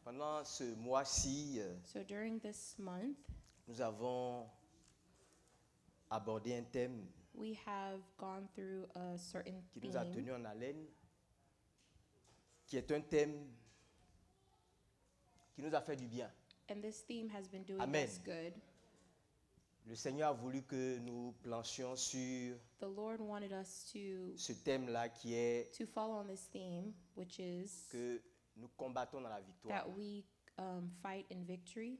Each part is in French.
Pendant ce mois-ci, So during this month, nous avons abordé un thème we have gone through a certain qui nous a theme, tenus en haleine, qui est un thème qui nous a fait du bien. and this theme has been doing Amen. us good. Le Seigneur a voulu que nous planchions sur The Lord wanted us ce thème-là qui est to follow on this theme, which is que nous combattons dans la victoire. that we fight in victory,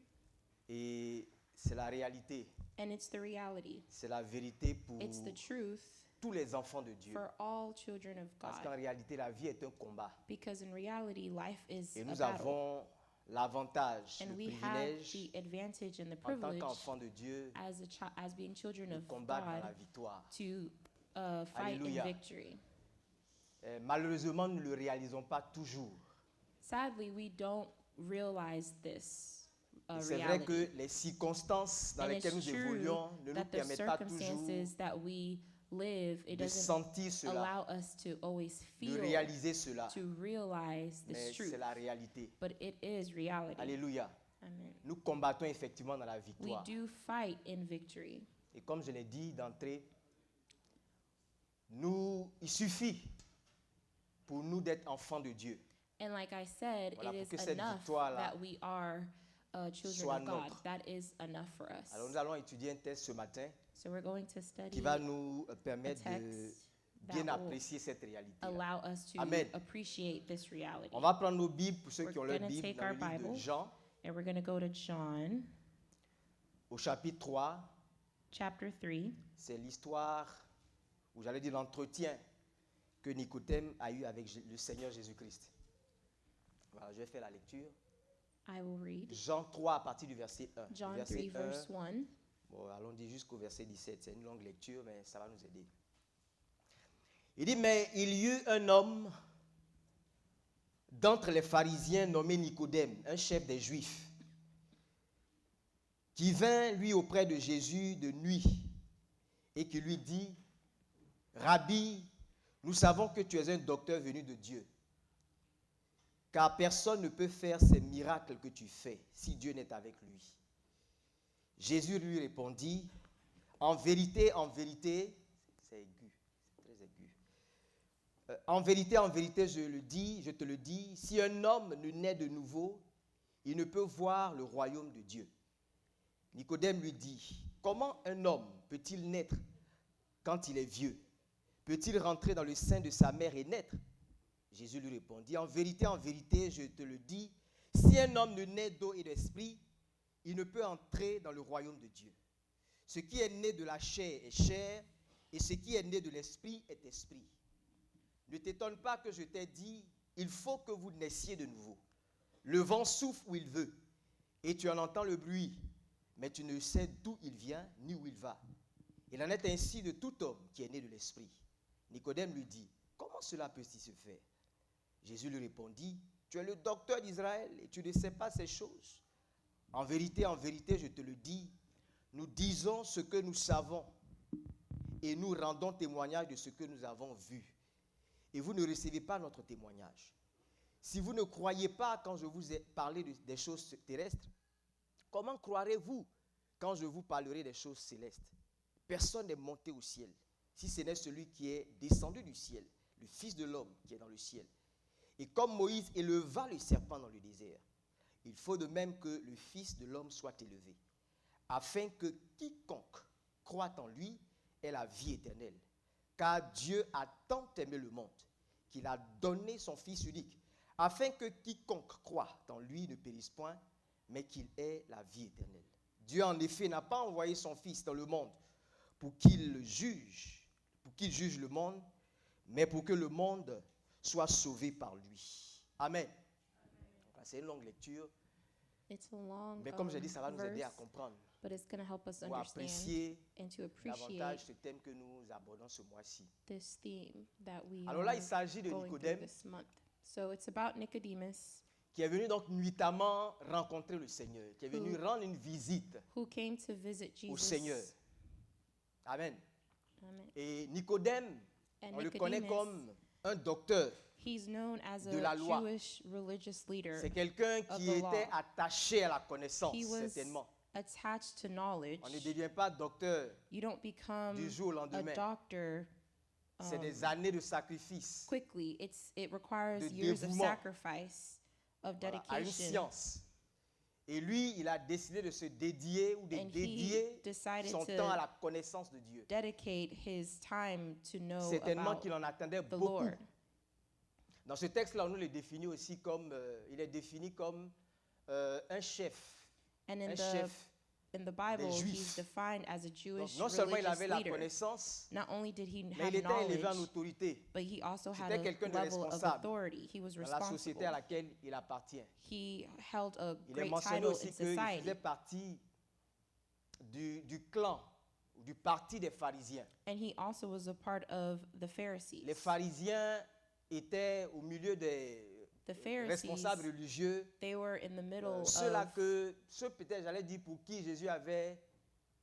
Et c'est la réalité, and it's the reality. c'est la vérité pour It's the truth tous les enfants de Dieu. for all children of Parce qu'en God, réalité, la vie est un combat. because in reality, life is Et a nous battle, avons l'avantage, and le we have privilège, the advantage and the en tant privilege qu'enfants de Dieu, as being children de of combattre dans la God victoire. to fight Alléluia. in victory. Malheureusement, nous ne le réalisons pas toujours. Sadly, we don't realize this Et c'est vrai reality. que les circonstances dans And lesquelles it's nous true évoluons ne nous that the permettent pas toujours circumstances that we live, it de doesn't sentir cela, allow us to always de feel, réaliser cela. to realize this Mais truth. c'est la réalité. But it is reality. Alléluia. Amen. Nous combattons effectivement dans la We victoire. do fight in victory. Et comme je l'ai dit d'entrée, il suffit pour nous d'être enfants de Dieu. And like I said, Voilà, pour it que is cette enough victoire-là that we are children soit of God. nôtre. That is enough for us. Alors nous allons étudier un texte ce matin So we're going to qui study va nous a permettre de text bien that will apprécier cette réalité. allow us to Amen. appreciate this reality. On va prendre nos Bibles pour ceux We're qui ont leur gonna Bible take dans le our livre de Bible. Jean, And we're going to go to John au chapitre 3. chapter 3. C'est l'histoire, ou j'allais dire l'entretien que Nicodème a eu avec le Seigneur Jésus-Christ. Voilà, je vais faire la lecture. I will read Jean 3 à partir du verset 1. John verset 3, verse 1. Bon, allons-y jusqu'au verset 17. C'est une longue lecture, mais ça va nous aider. Il dit, mais il y eut un homme d'entre les pharisiens nommé Nicodème, un chef des Juifs, qui vint, lui, auprès de Jésus de nuit et qui lui dit, Rabbi, nous savons que tu es un docteur venu de Dieu, car personne ne peut faire ces miracles que tu fais si Dieu n'est avec lui. Jésus lui répondit, en vérité, c'est aigu, c'est très aigu. En vérité, je te le dis, si un homme ne naît de nouveau, il ne peut voir le royaume de Dieu. Nicodème lui dit, comment un homme peut-il naître quand il est vieux? Peut-il rentrer dans le sein de sa mère et naître? Jésus lui répondit, en vérité, je te le dis, si un homme ne naît d'eau et d'esprit, il ne peut entrer dans le royaume de Dieu. Ce qui est né de la chair est chair, et ce qui est né de l'esprit est esprit. Ne t'étonne pas que je t'ai dit, il faut que vous naissiez de nouveau. Le vent souffle où il veut, et tu en entends le bruit, mais tu ne sais d'où il vient ni où il va. Il en est ainsi de tout homme qui est né de l'esprit. Nicodème lui dit, comment cela peut-il se faire? Jésus lui répondit, tu es le docteur d'Israël et tu ne sais pas ces choses. En vérité, je te le dis, nous disons ce que nous savons et nous rendons témoignage de ce que nous avons vu. Et vous ne recevez pas notre témoignage. Si vous ne croyez pas quand je vous ai parlé des choses terrestres, comment croirez-vous quand je vous parlerai des choses célestes? Personne n'est monté au ciel, si ce n'est celui qui est descendu du ciel, le Fils de l'homme qui est dans le ciel. Et comme Moïse éleva le serpent dans le désert, il faut de même que le Fils de l'homme soit élevé, afin que quiconque croit en lui ait la vie éternelle. Car Dieu a tant aimé le monde qu'il a donné son Fils unique, afin que quiconque croit en lui ne périsse point, mais qu'il ait la vie éternelle. Dieu en effet n'a pas envoyé son Fils dans le monde pour qu'il juge le monde, mais pour que le monde soit sauvé par lui. Amen. C'est une longue lecture, It's a long mais comme j'ai dit, ça va nous aider à verse, comprendre but it's going to help us ou understand apprécier and to appreciate davantage ce thème que nous abordons ce mois-ci. this theme that we Alors là, are il s'agit de going through Nicodème this month. So it's about Nicodemus, qui est venu donc nuitamment rencontrer le Seigneur, qui est venu rendre une visite who came to visit au Jesus. Seigneur. Amen. Amen. Et Nicodème, And on le connaît Nicodemus, comme un docteur He's known as de la a loi. Jewish religious leader. C'est quelqu'un of qui the était law. attaché à la connaissance, He was certainement. attached to knowledge. On ne devient pas docteur You don't become du jour au a lendemain. doctor C'est des années de sacrifice, quickly. It requires de years of dévouement. sacrifice, of voilà, à une dedication. science. Et lui, il a décidé de se dédier ou de And he dédier decided son to temps à la connaissance de Dieu. dedicate his time to know Certainement about qu'il en attendait the beaucoup. Lord. Dans ce texte-là, on nous le définit aussi comme, il est défini comme un chef. And Un in chef. the Bible, Juifs. he's defined as a Donc, Jewish non seulement il religious avait la leader. connaissance, Not only did he mais have il était élevé en knowledge, autorité but he also had C'était a quelqu'un de level of responsable authority. He was dans la société à responsible. laquelle il appartient. He held a Il est great mentionné title aussi in qu'il society. faisait partie du clan, ou du parti des pharisiens. And he also was a part of the Pharisees. Les pharisiens étaient au milieu des The Pharisees, responsables religieux, they were in the middle ceux-là of ceux peut-être, j'allais dire, pour qui Jésus avait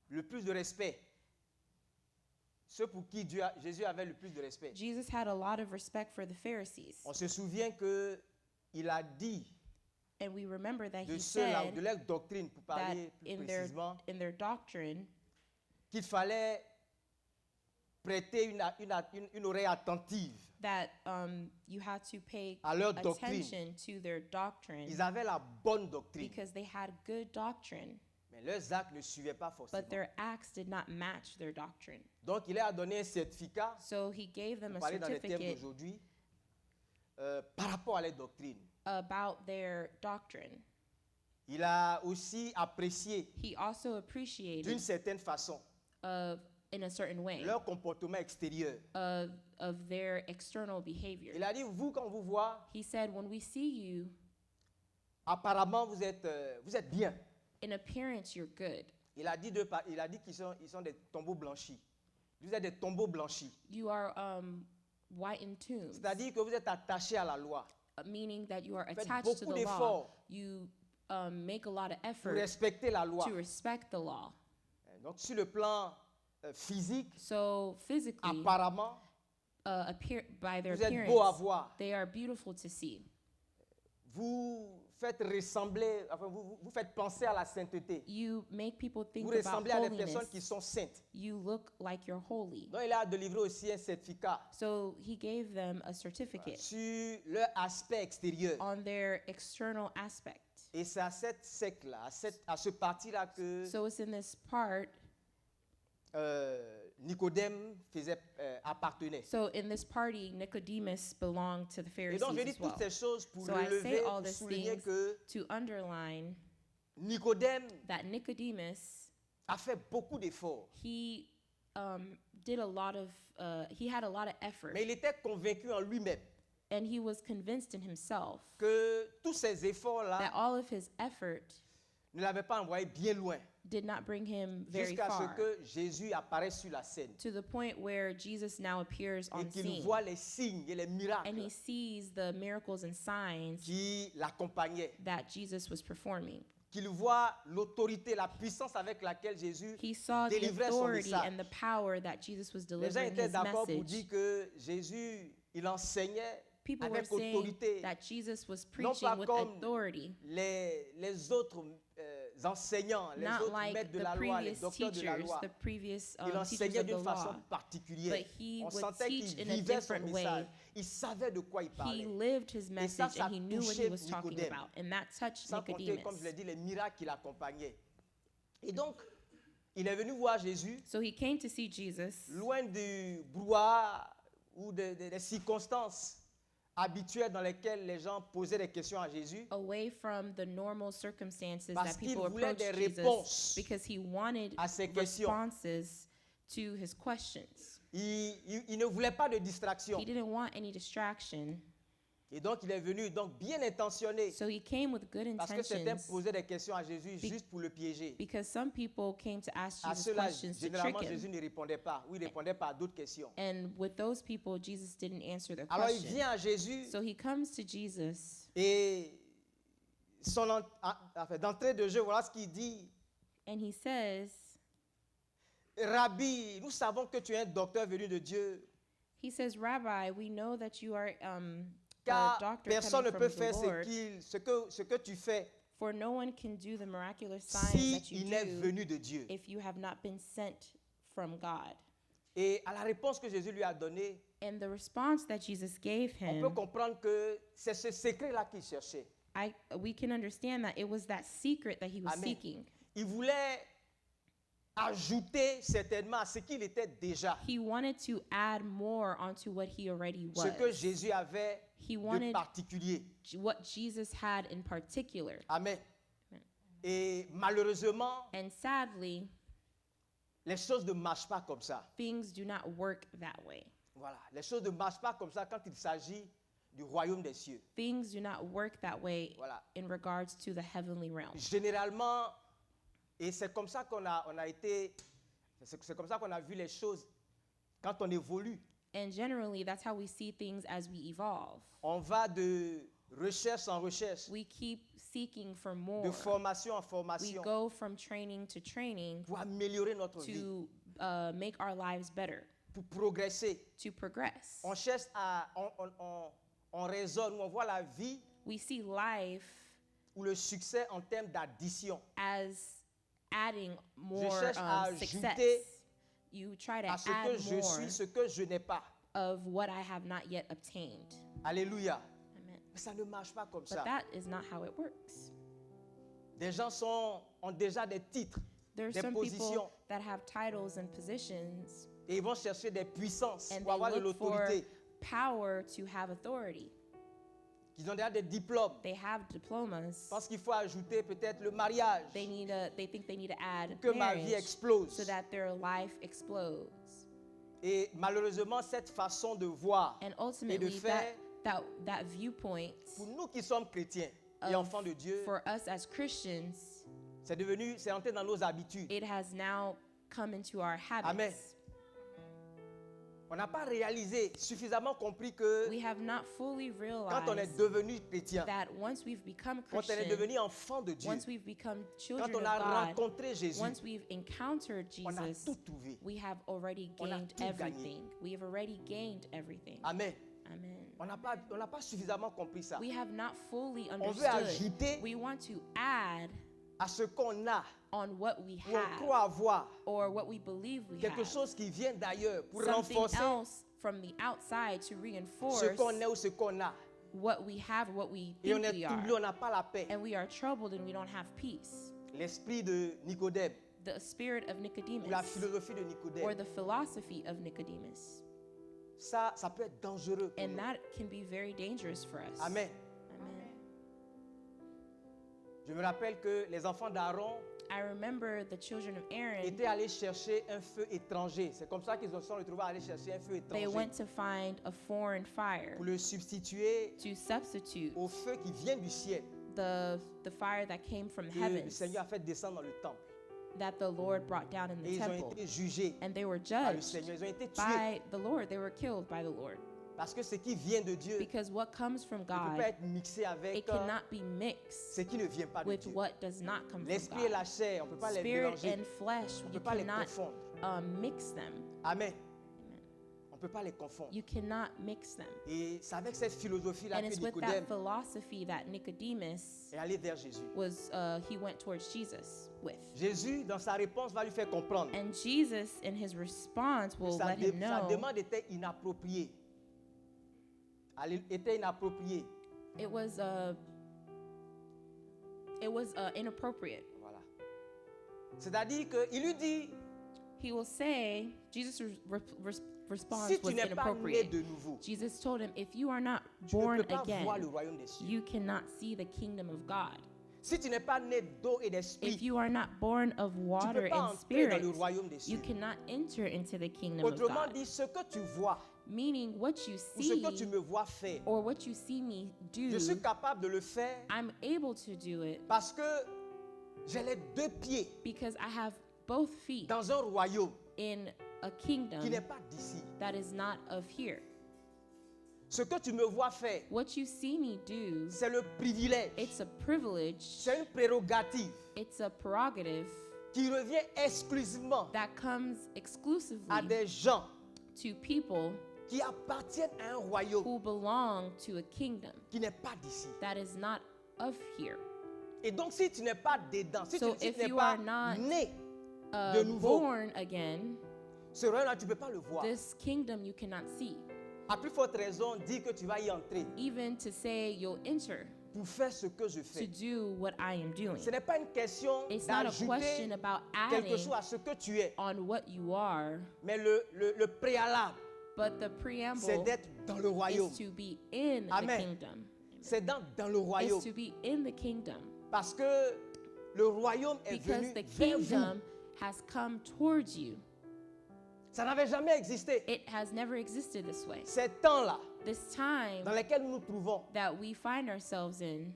le plus de respect. Ceux pour qui Jésus avait le plus de respect. Jesus had a lot of respect for the Pharisees. On se souvient qu'il a dit And we remember that de he ceux-là, de said leur doctrine, pour that parler plus in précisément, their doctrine, qu'il fallait prêter une oreille attentive that you had to pay à leur doctrine. attention to their doctrine Ils avaient la bonne doctrine, because they had good doctrine, mais leurs actes ne suivaient pas forcément. but their acts did not match their doctrine. Donc, il leur a donné un certificat, So he gave them pour a parler dans les termes certificate d'aujourd'hui, par rapport à leur doctrine. about their doctrine. Il a aussi apprécié, He also d'une appreciated certaine façon, in a certain way leur comportement extérieur. of their external behavior. Il a dit, vous, quand on vous voit, He said, when we see you, apparemment, vous êtes bien. in appearance you're good. Il a dit qu'ils sont des tombeaux blanchis. Vous êtes des tombeaux blanchis. You are whitened tombs, C'est-à-dire que vous êtes attachés à la loi. meaning that you are Faites attached to beaucoup the law. d'efforts You make a lot of pour effort respecter la loi. to respect the law. Donc, sur le plan physique, So physically, apparemment, by their vous êtes beau à appearance, voir. they are beautiful to see. Vous faites ressembler, enfin, vous faites penser à la sainteté. You make people think Vous about ressemblez à des holiness. personnes qui sont saintes. You look like you're holy. Donc, il a délivré aussi un certificat So he gave them a certificate sur leur aspect extérieur. on their external aspect. Et c'est à cette secte-là, à ce parti-là que So it's in this part. Nicodème appartenait. So in this party, Nicodemus belonged to the Et Pharisees donc, je dis as well. toutes ces choses pour So I say relever, all pour these souligner things que to underline Nicodème that Nicodemus, a fait beaucoup d'efforts. he did a lot of, he had a lot of effort, Mais il était convaincu en lui-même and he was convinced in himself que tous ces efforts-là that all of his effort ne l'avaient pas envoyé bien loin, did not bring him very jusqu'à ce far, que Jésus apparaisse sur la scène to the point where Jesus now appears et on qu'il scene, voit les signes et les and he miracles sees the miracles and signs qui l'accompagnaient, that Jesus was performing. qu'il voit l'autorité, la puissance avec laquelle Jésus He saw the délivrait son authority message. and the power that Jesus was Les gens delivering étaient his d'accord pour message. dire que Jésus, il enseignait People were avec saying autorité, that Jesus was non preaching pas with comme authority, les autres enseignants, les not autres like maîtres de the la loi, les previous docteurs de la teachers, loi. the previous Il teachers enseignait of the d'une façon law, particulière. but he On would sentait teach qu'il in a vivait son different way. message. Il savait de quoi il He parlait. lived his Et ça, message ça and he knew what he touchait was talking Nicodème. about, and that touched Sans compter, comme je l'ai Nicodemus. dit, les miracles qui l'accompagnaient. Et donc, il est venu voir Jésus, So he came to see Jesus, loin du brouhaha ou des circonstances habituelles dans lesquelles les gens posaient des questions à Jésus, away from the normal circumstances parce that qu'il people voulait approached des Jesus, réponses because he wanted à ces questions. responses to his questions. Il ne voulait pas de distraction. He didn't want any distraction, Et donc, il est venu bien intentionné, so he came with good parce que certains intentions. posaient des questions à Jésus juste pour le piéger. Because some people came to ask À Jesus ceux-là, questions to généralement, trick Jésus him. ne répondait pas. Oui, il répondait pas à d'autres questions. And with those people, Jesus didn't answer their Alors, il question. vient à Jésus So he comes to Jesus, et d'entrée de jeu, voilà ce qu'il dit. and he says, Rabbi, nous savons que tu es un docteur venu de Dieu. Rabbi, we know that you are Car doctor personne ne coming peut from faire the ce Lord, ce que tu fais for no one can do the miraculous signs si that you il est do venu de Dieu. if you have not been sent from God. Et à la réponse que Jésus lui a donnée, And the response that Jesus gave on peut him, comprendre que c'est ce secret-là qu'il cherchait. we can understand that it was that secret that he was Amen. seeking. Il voulait ajouter certainement à ce qu'il était déjà, He wanted to add more onto what he already ce que was. Jésus avait He de wanted particulier. what Jesus had in particular. Amen. Et malheureusement, And sadly, les choses ne marchent pas comme ça. things do not work that way. Voilà, les choses ne marchent pas comme ça quand il s'agit du royaume des cieux. Things do not work that way Voilà. in regards to the heavenly realm. Généralement, et c'est comme ça qu'on a été, c'est comme ça qu'on a vu les choses quand on évolue. And generally, that's how we see things as we evolve. On va de recherche en recherche, We keep seeking for more. de formation en We formation go from training to training pour améliorer notre vie, to make our lives better, pour progresser. to progress. On cherche on raisonne, on voit la vie We see life ou le succès en termes d'addition. as adding more cherche à ajouter success. You try to À ce add que je more suis, ce que je n'ai pas. of what I have not yet obtained. Alléluia. Amen. Mais ça ne marche pas comme But ça. that is not how it works. Des gens ont déjà des titres There are des some positions people that have titles and positions, et ils vont chercher des puissances and pour avoir de they look for l'autorité. power to have authority. Ils ont déjà des diplômes. They have diplomas. Parce qu'il faut ajouter peut-être le mariage They think they need to add que ma vie marriage explose. so that their life explodes. Et malheureusement, cette façon de voir And et de ultimately, faire, that viewpoint pour nous qui sommes chrétiens et of- enfants de Dieu, for us as Christians, c'est entré dans nos habitudes. it has now come into our habits. Amen. On n'a pas réalisé, suffisamment compris que We have not fully quand on est realized devenu chrétien, that once we've become quand on est Christian, devenu enfant de Dieu, once we've become quand children on of a God, rencontré Jésus, once we've encountered on a Jesus, tout trouvé. we have already On a gained tout gagné. everything. We have already gained everything. Amen. Amen. On n'a pas suffisamment compris ça. We have not fully On veut understood. ajouter We want to add à ce qu'on a, on what we ou on have croit avoir, or what we believe we quelque have. chose qui vient d'ailleurs pour Something renforcer else from the outside to reinforce ce qu'on est ou ce qu'on a. what we have, what we Et on think est we troublé, are. on n'a pas la paix. And we are troubled and we don't have peace. L'esprit de Nicodème, The spirit of ou la Nicodemus philosophie de or Nicodème, the philosophy of Nicodemus. ça peut être dangereux pour And nous. that can be very dangerous for us. Amen. Amen. Je me rappelle que les enfants d'Aaron I remember the children of Aaron, étaient allés chercher un feu étranger. C'est comme ça qu'ils se sont retrouvés à aller chercher un feu they étranger went to find a foreign fire pour le substituer to substitute au feu qui vient du ciel, the fire that came from que le heaven Seigneur a fait descendre dans le temple. that the Lord brought down in Et the ils ont temple. été jugés And they were par le judged Seigneur. Ils ont été tués by the Lord. They were killed by the Lord. parce que ce qui vient de Dieu ne Because what comes from peut pas God, être mixé it avec cannot be mixed ce qui ne vient pas de with Dieu. what does not come from L'esprit et la God. chair, on ne peut pas les Spirit mélanger. and flesh, On ne you peut pas les cannot confondre. mix them. Amen. On ne peut pas les confondre. You cannot mix them. Et c'est avec cette philosophie-là And que it's with Nicodème that philosophy that Nicodemus est allé vers Jésus. he went towards Jesus with. Jésus, dans sa réponse, va lui faire comprendre And Jesus, in his response, que will sa, let him sa know demande était inappropriée. Elle était inappropriée. it was inappropriate. Voilà. C'est-à-dire qu'il lui dit, He will say, Jesus' response si tu was n'es pas né inappropriate. de nouveau, Jesus told him, if you are not tu ne born peux pas again, voir le royaume des cieux. you cannot see the kingdom of God. Si tu n'es pas né d'eau et If d'esprit, you are not born of tu ne water peux pas and entrer dans spirit, le royaume des you cieux. cannot enter into the kingdom of Autrement God. dit, ce que tu vois Meaning, what you ou ce que tu see me vois faire, or what you see me je do, suis capable de le faire I'm able to do it parce que j'ai les deux pieds because I have both feet dans un royaume in a qui kingdom n'est pas d'ici. that is not of here. Ce que tu me vois faire, What you see me do, c'est le privilège, it's a privilege, c'est une prérogative it's a prerogative qui revient exclusivement that comes à exclusively des gens to people qui appartiennent à un royaume who belong to a kingdom qui n'est pas d'ici. that is not of here. Et donc, si tu n'es pas dedans, si So tu if n'es you pas are not, né de nouveau, born again, ce royaume-là, tu ne peux pas le voir. this kingdom you cannot see. À plus forte raison, dis que tu vas y entrer Even to say you'll enter pour faire ce que je to fais. do what I am doing. Ce n'est pas une question It's not a question d'ajouter about quelque adding chose à ce que tu es, on what you are, mais le préalable, but the c'est preamble d'être dans le royaume. is to be in the Amen. kingdom. C'est dans le Is royaume. to be in the kingdom. Parce que le royaume est Because venu the vers vous. kingdom has come towards you. Ça n'avait jamais existé. It has never existed this way. Ces temps-là, This time dans lesquels nous nous trouvons, that we find ourselves in,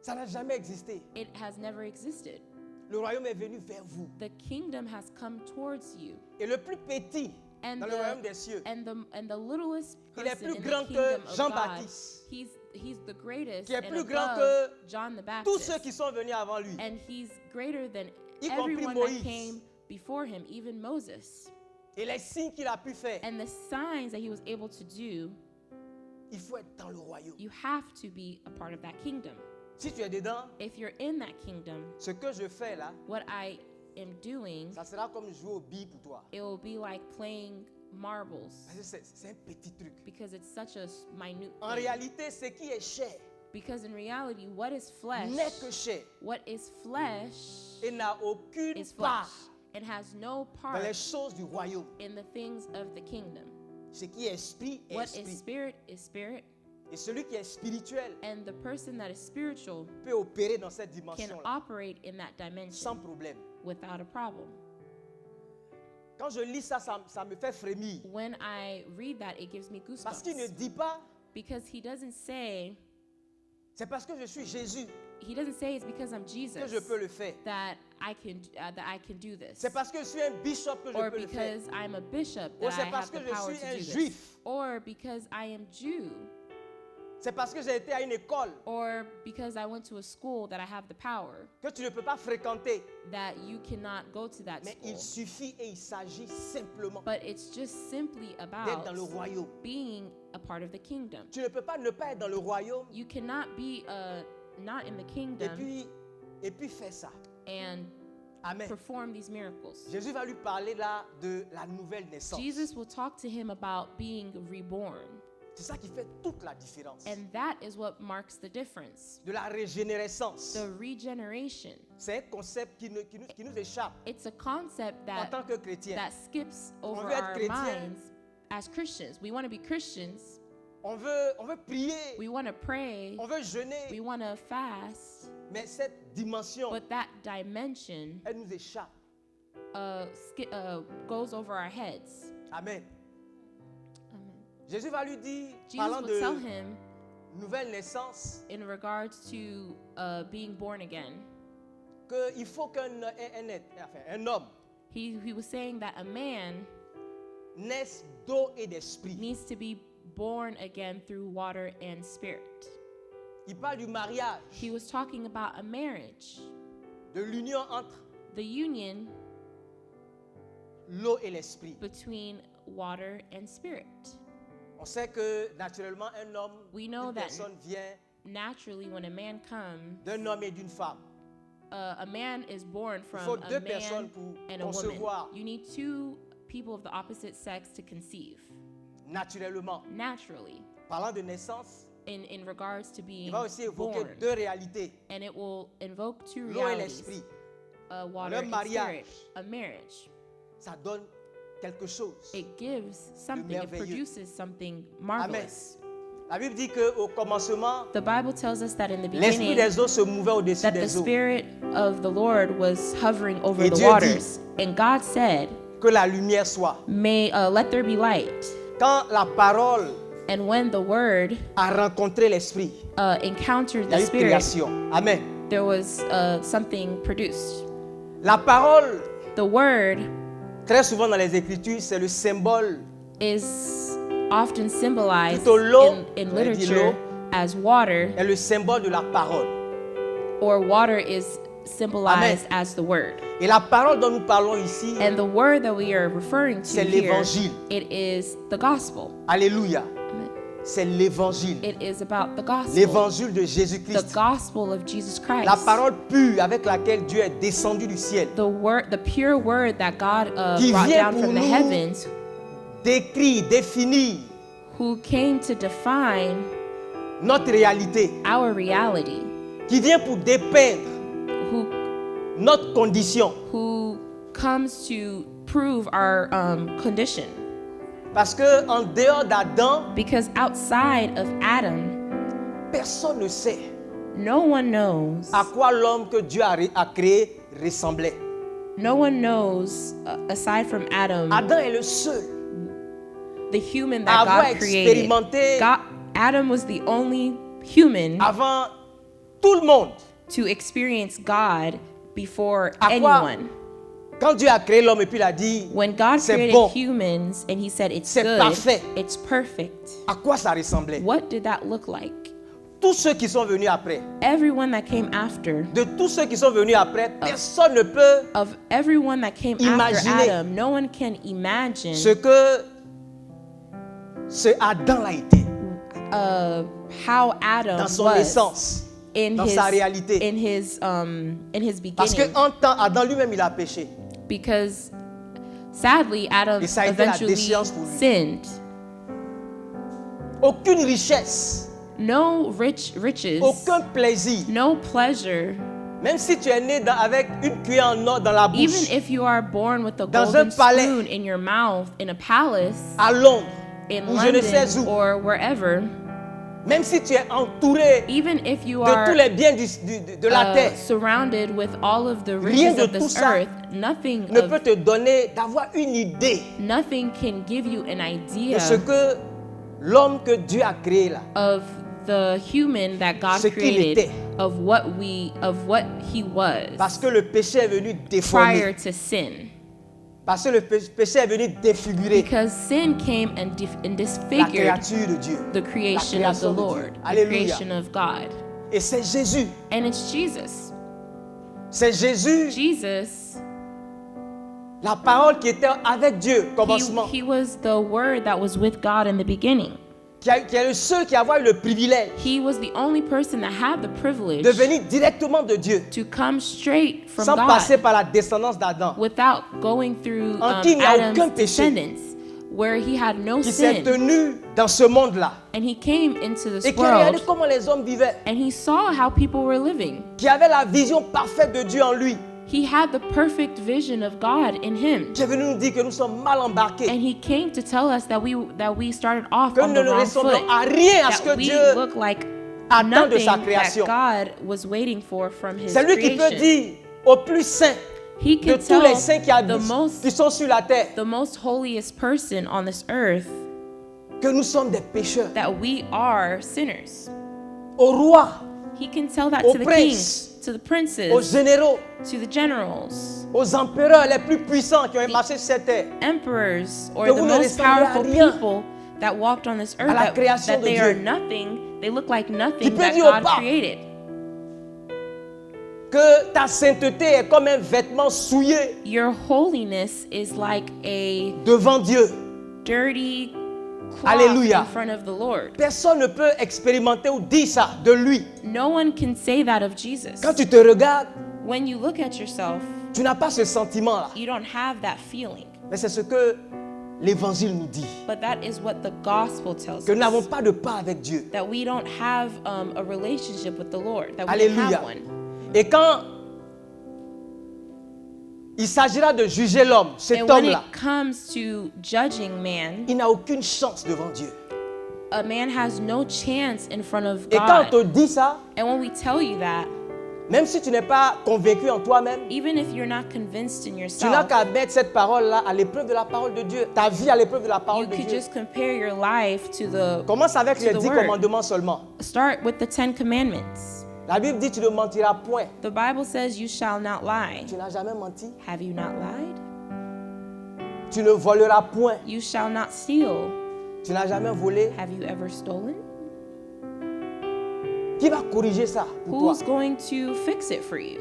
ça n'a jamais existé. it has never existed. Le royaume est venu vers vous. The kingdom has come towards you. Et le plus petit And dans le royaume des cieux, and the littlest il est person plus in grand the que kingdom of God, Jean-Baptiste, he's the greatest qui est and plus grand above que John the tous Baptist. ceux qui sont venus avant lui. And he's greater than Y compris everyone Moïse. that came before him, even Moses. Et les signes qu'il a pu faire, And the signs that he was able to do, il faut être dans le royaume. you have to be a part of that kingdom. Si tu es dedans, If you're in that kingdom, ce que je fais là, what I am doing, ça sera comme jouer aux billes pour toi. it will be like playing marbles Parce que c'est un petit truc. because it's such a minute En thing. réalité, ce qui est chair Because in reality, what is flesh, n'est que chair what is flesh et n'a aucune is part flesh and has no dans les part choses du royaume. in the things of the kingdom. Ce qui est esprit est What is esprit. spirit, Et celui qui est spirituel and the person that is spiritual peut opérer dans cette can dimension-là operate in that dimension sans problème. without a problem. Quand je lis ça, ça me fait frémir. When I read that, it gives me Parce qu'il ne goosebumps dit pas, because he doesn't say c'est parce que je suis Jésus it's because I'm Jesus que je peux le faire. that I can do this, C'est parce que je suis un bishop que je or peux le faire. because I'm a bishop Ou that I c'est parce have que the je power suis to un do this, juif. or because I am Jew, C'est parce que j'ai été à une école or because I went to a school that I have the power que tu ne peux pas fréquenter. that you cannot go to that Mais school. il suffit et il s'agit simplement But it's just simply d'être about dans le royaume. being a part of the kingdom. Tu ne peux pas ne pas être dans le royaume You cannot be not in the kingdom et puis faire ça. and Amen. perform these miracles. Jésus va lui parler là de la nouvelle naissance. Jesus will talk to him about being reborn. C'est ça qui fait toute la différence. And that is what marks the difference. De la régénérescence. The regeneration. C'est un concept qui nous échappe It's a concept en that tant que chrétien. that skips over veut être our chrétien. minds as Christians. We want to be Christians. On veut prier, We want to pray. on veut jeûner, We want to fast. mais cette dimension, But that dimension elle nous échappe. goes over our heads. Amen. Amen. Jésus va lui dire, Jesus parlant will tell de him nouvelle naissance, in regards to being born again. qu'il faut qu'un homme He was saying that a man naisse d'eau et d'esprit. needs to be born again through water and spirit. Il parle du mariage, He was talking about a marriage, de l'union entre the union l'eau et l'esprit. between water and spirit. On sait que naturellement un homme, We know une that personne vient naturally when a man comes, d'un homme et d'une femme. a man is born Il faut from a deux personnes man pour and a woman. concevoir You need two people of the opposite sex to conceive naturellement. naturally. Parlant de naissance, In regards to il being va aussi évoquer born, deux réalités, and it will invoke two l'eau et realities: l'esprit. water Le and mariage. spirit. A marriage. Ça donne quelque chose. It gives something. It merveilleux. produces something Amen. marvelous. La Bible dit qu'au commencement, The Bible tells us that in the l'esprit beginning, des eaux se mouvait au-dessus that the des eaux. Spirit of the Lord was hovering over Et the Dieu waters, and God said, Que la lumière soit. "May let there be light." Quand la parole And when the Word a rencontré l'esprit, encountered il y a the eu Spirit, création. Amen. there was something produced. La parole, The Word très souvent dans les Écritures, c'est le symbole is often symbolized Plutôt l'eau, in j'aurais dit literature l'eau. as water, est le symbole de la parole. or water is symbolized as the word. Et la parole dont nous parlons ici, And the word that we are referring to c'est here, l'évangile. it is the gospel. Alléluia. C'est l'évangile. It is about the gospel. L'évangile de The Jésus-Christ. gospel of Jesus Christ. La parole pure avec laquelle Dieu est descendu du ciel. The pure word that God Qui brought vient down pour from the nous heavens, Décrit, définir who came to define notre réalité. our reality, Qui vient pour dépeindre who notre condition. comes to prove our condition. Parce que en dehors d'Adam, Because outside of Adam, personne ne sait no one knows. à quoi l'homme que Dieu a créé ressemblait. No one knows, aside from Adam, Adam est le seul the human à that avoir God created. expérimenté Adam was the only human avant tout le monde. to experience God before À quoi? anyone. Quand Dieu a créé l'homme et puis il a dit, When God c'est created bon. humans and he said it's C'est good, parfait. it's perfect. À quoi ça ressemblait? What did that look like? Tous ceux qui sont venus après, Everyone that came after, de tous ceux qui sont venus après, personne ne peut of everyone that came after Imaginez. Adam, no one can imagine ce que ce Adam a été how Adam dans son was essence, in dans his sa réalité. in his Parce que beginning. en temps, Adam lui-même il a péché. Because sadly Adam Et ça a été la eventually déchéance pour lui. sinned. Aucune richesse, No riches, aucun plaisir. no pleasure. Même si tu es né avec une cuillère en or dans la Even bouche, if you are born with a Dans golden un palais. spoon in your mouth in a palace à Londres, in ou je ne sais London où, or wherever, même si tu es entouré even if you de tous are les biens de la terre, surrounded with all of the Rien riches de of tout this ça earth, nothing ne peut te donner d'avoir une idée nothing can give you an idea de ce que l'homme que Dieu a créé là, of the human that God Ce qu'il created, était. of what he was parce que le péché est venu prior déformer, to sin. parce que le péché est venu défigurer Because sin came and la disfigured créature de Dieu. the creation La of the création de Dieu. Lord, the Alléluia. creation of God. Et c'est Jésus, And it's Jesus. c'est Jésus, Jesus, la parole qui était avec Dieu, commencement, he was the word that was with God in the beginning. qui est le seul qui a eu le privilège He was the only person that had the privilege de venir directement de Dieu, to come straight from sans God passer par la descendance d'Adam, without going through En qui il n'y a Adam's aucun péché. descendants, where he had no qui s'est sin. tenu dans ce monde-là, And he came into this et qui a regardé world comment les hommes vivaient, and he saw how people were living. qui avait la vision parfaite de Dieu en lui, He had the perfect vision of God in him. qui est venu nous dire que nous sommes mal embarqués, And he came to tell us that we started off que on nous the ne wrong ressemblons foot. à rien à ce That que we Dieu look like attend de nothing sa that création. God was waiting for from his C'est lui qui peut creation. dire au plus saint He de can tous les tell saints qui sont sur la terre the most holiest person on this earth que nous sommes des pécheurs. that we are sinners. Au roi, He can tell that Aux to the princes, kings, to the aux princes, généraux, to the generals, aux empereurs les plus puissants qui ont marché sur cette terre. emperors, or Que the vous ne most ressemblez à powerful rien people that walked on this earth, la that création de they Dieu. are nothing, they look like nothing peut that dire au God pape created. Que ta sainteté est comme un vêtement souillé Your holiness is like a devant Dieu. dirty cloth Alléluia. in front of the Lord. Personne ne peut expérimenter ou dire ça de lui. No one can say that of Jesus. Quand tu te regardes, When you look at yourself, tu n'as pas ce sentiment-là. you don't have that feeling. Mais c'est ce que l'Évangile nous dit. But that is what the gospel tells Que nous n'avons us. pas de part avec Dieu. That we don't have a relationship with the Lord. That we don't Alléluia. have one. Et quand il s'agira de juger l'homme, cet And when homme-là, it comes to judging man, il n'a aucune chance devant Dieu. a man has no chance in front of Et quand on God. te dit ça, And when we tell you that, même si tu n'es pas convaincu en toi-même, even if you're not convinced in tu n'as yourself, qu'à mettre cette parole-là à l'épreuve de la parole de Dieu, ta vie à l'épreuve de la you parole de could Dieu. just compare your life to the Commence avec to les the 10 word. commandements seulement. Start with the 10 commandments. La Bible dit tu ne mentiras point. The Bible says you shall not lie. Tu n'as jamais menti. Have you not lied? Tu ne voleras point. You shall not steal. Tu n'as jamais volé. Have you ever stolen? Qui va corriger ça pour Who's toi? going to fix it for you?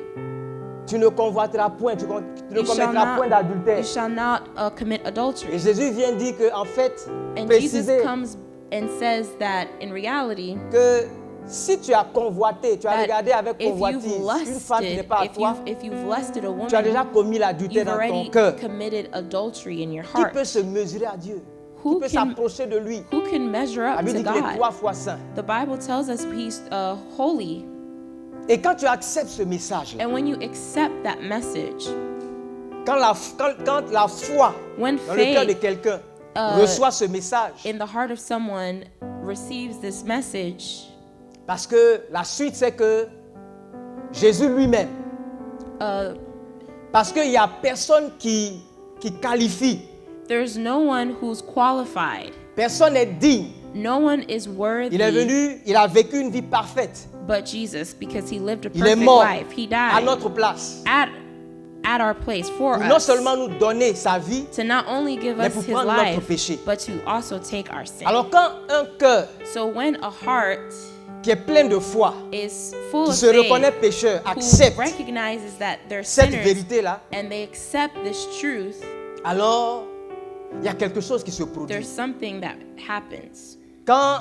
tu ne convoiteras point, tu ne You shall commettras point not, d'adultère. you shall not commit Et adultery. Jésus vient dire que, en fait, And préciser Jesus comes and says that in reality, que si tu as convoité, tu as that regardé avec if convoitise you've une femme qui n'est lusted, pas à toi, if you've lusted a tu as déjà woman, commis l'adultère you've dans ton already cœur. committed adultery in your Qui heart. peut se mesurer à Dieu? Qui Who peut can- s'approcher de lui? Who can measure La up Bible to dit qu'il est God? 3 fois saint. The Bible tells us he's holy. Et quand tu acceptes ce message-là, And when you accept that message, quand la foi when dans le cœur de faith quelqu'un uh, reçoit ce message, in the heart of someone receives this message, parce que la suite c'est que Jésus lui-même, uh, parce qu'il n'y a personne qui qualifie, there's no one who's qualified. personne n'est digne. No one is worthy Il est venu, il a vécu une vie parfaite. but Jesus because he lived a Il est perfect mort life. He à died notre place. at our place for Pour non us seulement nous donner sa vie, to not only give mais us pour his prendre notre life, péché. but to also take our sin. Alors quand un cœur So when a heart qui est plein de foi, is full qui of se reconnaît faith, pécheur, who accepte recognizes that they're cette sinners vérité-là, and they accept this truth, alors il y a quelque chose qui se there's produit. something that happens. Quand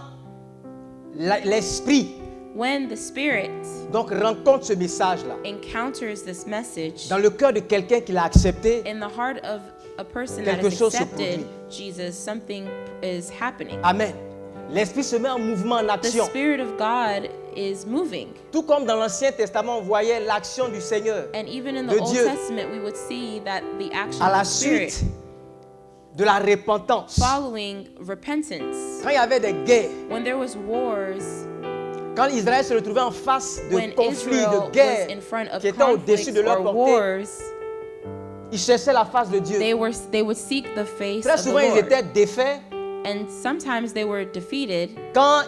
l'esprit When the Spirit donc rencontre ce message-là encounters this message dans le cœur de quelqu'un qui l'a accepté, in the heart of a person that quelque has chose se accepted produit. Jesus, something is happening. Amen. L'esprit se met en mouvement, en The action. Spirit of God is moving. Tout comme dans l'Ancien Testament, on voyait l'action du Seigneur And even in de the Old Dieu Testament, we would see that the action à la of the Spirit suite de la repentance. following repentance. Quand il y avait des guerres, When there was wars, quand Israël se retrouvait en face de when conflits, Israel de was guerres in front of qui étaient au-dessus conflicts de leur or portée, wars, ils cherchaient la face de Dieu. they would seek the face Très of the souvent, ils Lord. étaient défaits And sometimes they were defeated quand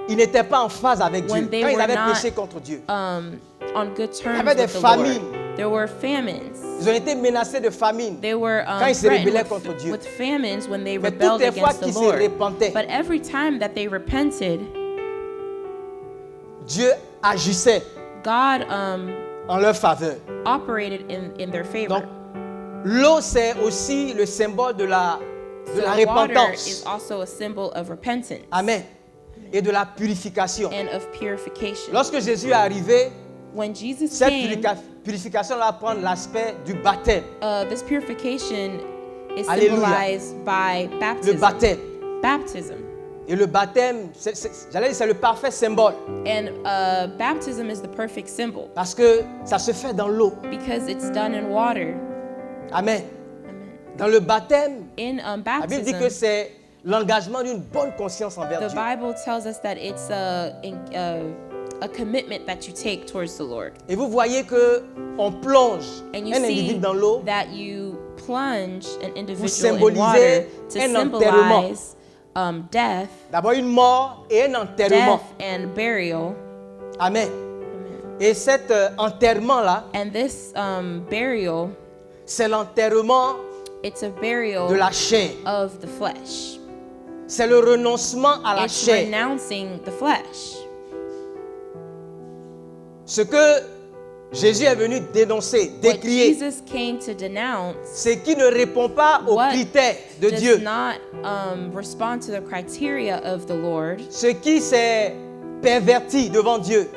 ils n'étaient pas en phase avec Dieu, when they quand ils were avaient not péché contre Dieu. on good terms avait des with the famines. Lord. There were famines. Ils ont été menacés de famine. They were Quand ils se threatened rebellaient contre Dieu. with famines when they Mais rebelled toutes les fois against the qu'ils se Lord. repentaient, But every time that they repented, Dieu agissait God en leur faveur. operated in their favor. Donc, l'eau, c'est aussi le symbole de la So water repentance. is also a symbol of repentance Amen. Et de la purification. and of purification. Lorsque Jésus est arrivé, When Jesus cette came, purification va prendre l'aspect du baptême. this purification is Alléluia. symbolized by Le baptism. baptême. Baptism. Et le baptême, j'allais dire, c'est le parfait symbole. And baptism is the perfect symbol Parce que ça se fait dans l'eau. because it's done in water. Amen. Amen. Dans le baptême, In la Bible dit que baptism, c'est l'engagement d'une bonne conscience envers the Dieu. Bible tells us that it's a commitment that you take towards the Lord. Et vous voyez que on plonge And you un see individu dans l'eau that you plunge an individual in symboliser water to un enterrement. symbolize death, D'abord une mort et un enterrement. death and burial. Amen. Et cet enterrement-là, And this burial, c'est l'enterrement it's a burial de la chair. of the flesh. C'est le renoncement à la It's chair. renouncing the flesh. Ce que Jésus est venu dénoncer, What décrier, Jesus came to denounce c'est qui ne répond pas aux What critères de does Dieu. not respond to the criteria of the Lord. Ce qui s'est perverti devant Dieu.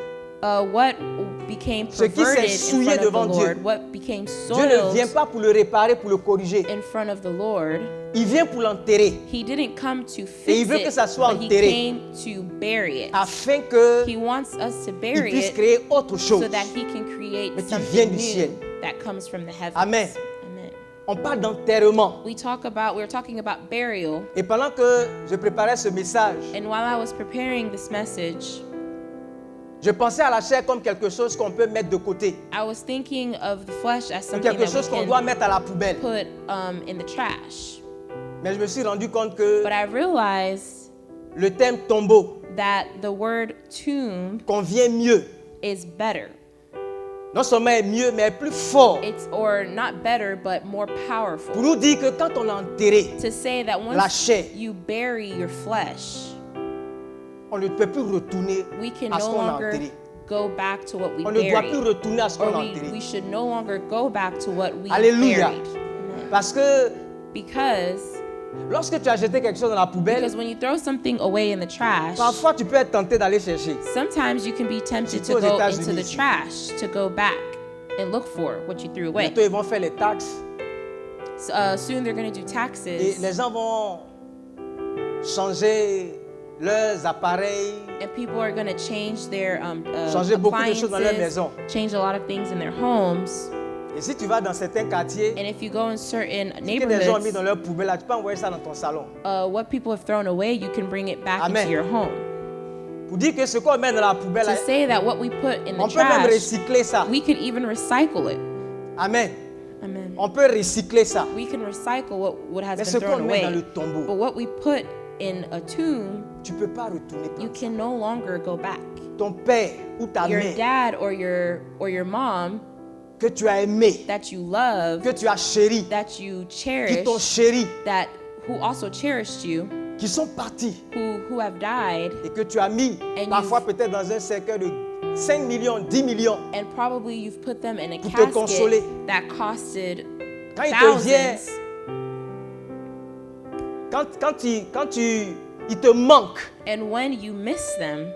What became Ce qui s'est perverted in souillé front of the devant Dieu. Lord, what became Dieu ne vient soiled pas pour le réparer, pour le corriger. in front of the Lord. Il vient pour l'enterrer, He didn't come to il fix veut que it, ça soit but he enterré. came to bury it. afin que He wants us to il bury puisse it créer autre chose. so that he can create Mais qui vient something du ciel. new that comes from the heavens. Amen. Amen. On parle d'enterrement. We're talking about burial, Et pendant que je préparais ce message, and while I was preparing this message, je pensais à la chair comme quelque chose qu'on peut mettre de côté, I was thinking of the flesh as comme something quelque that chose we qu'on doit can mettre à la poubelle. put in the trash. Mais je me suis rendu compte que But I realized le thème tombeau that the word tomb convient mieux. is better. Non seulement est mieux, mais est plus fort. It's or not better, but more Pour powerful. nous dire que quand on a enterré, To say that la once chair, you bury your flesh, on ne peut plus retourner we can à ce no qu'on a longer enterré. go back to what we On ne doit plus buried. retourner à ce qu'on Or a we enterré. should no longer go back to what we Alléluia. buried. Amen. Parce que Because lorsque tu as jeté quelque chose dans la poubelle, when you throw something away in the trash, parfois tu peux être tenté d'aller chercher. sometimes you can be tempted Surtout to aux go États-Unis into the ici. trash to go back and look for what you threw away. Bientôt, ils vont faire les taxes Soon they're going to do et taxes, les gens vont changer leurs appareils, and people are going to change their changer beaucoup de choses dans leur appliances, maison. change a lot of things in their homes. Et si tu vas dans certains quartiers, And if you go in certain ce que les gens ont mis neighborhoods, dans leur poubelle, là, tu peux envoyer ça dans ton salon. what people have thrown away, you can bring it back Amen. into your home. Pour dire que ce qu'on met dans la poubelle, là, To say that what we put in on the peut même trash, recycler ça. we could even recycle it. Amen. Amen. On peut recycler ça. We can recycle what has Mais been ce qu'on thrown met dans away. le tombeau, But what we put in a tomb, tu ne peux pas retourner you prendre ça. can no longer go back. Ton père ou ta Your mère dad or your mom que tu as aimé, that you love, que tu as chéri, that you qui cherish, t'ont chéri, that who also cherished you, qui sont partis who have died, et que tu as mis And parfois peut-être dans un cercueil de 5 millions, 10 millions. and probably you've put them in a Pour te consoler. casket that costed Quand il te vient, thousands. quand il te manque, And when you miss them,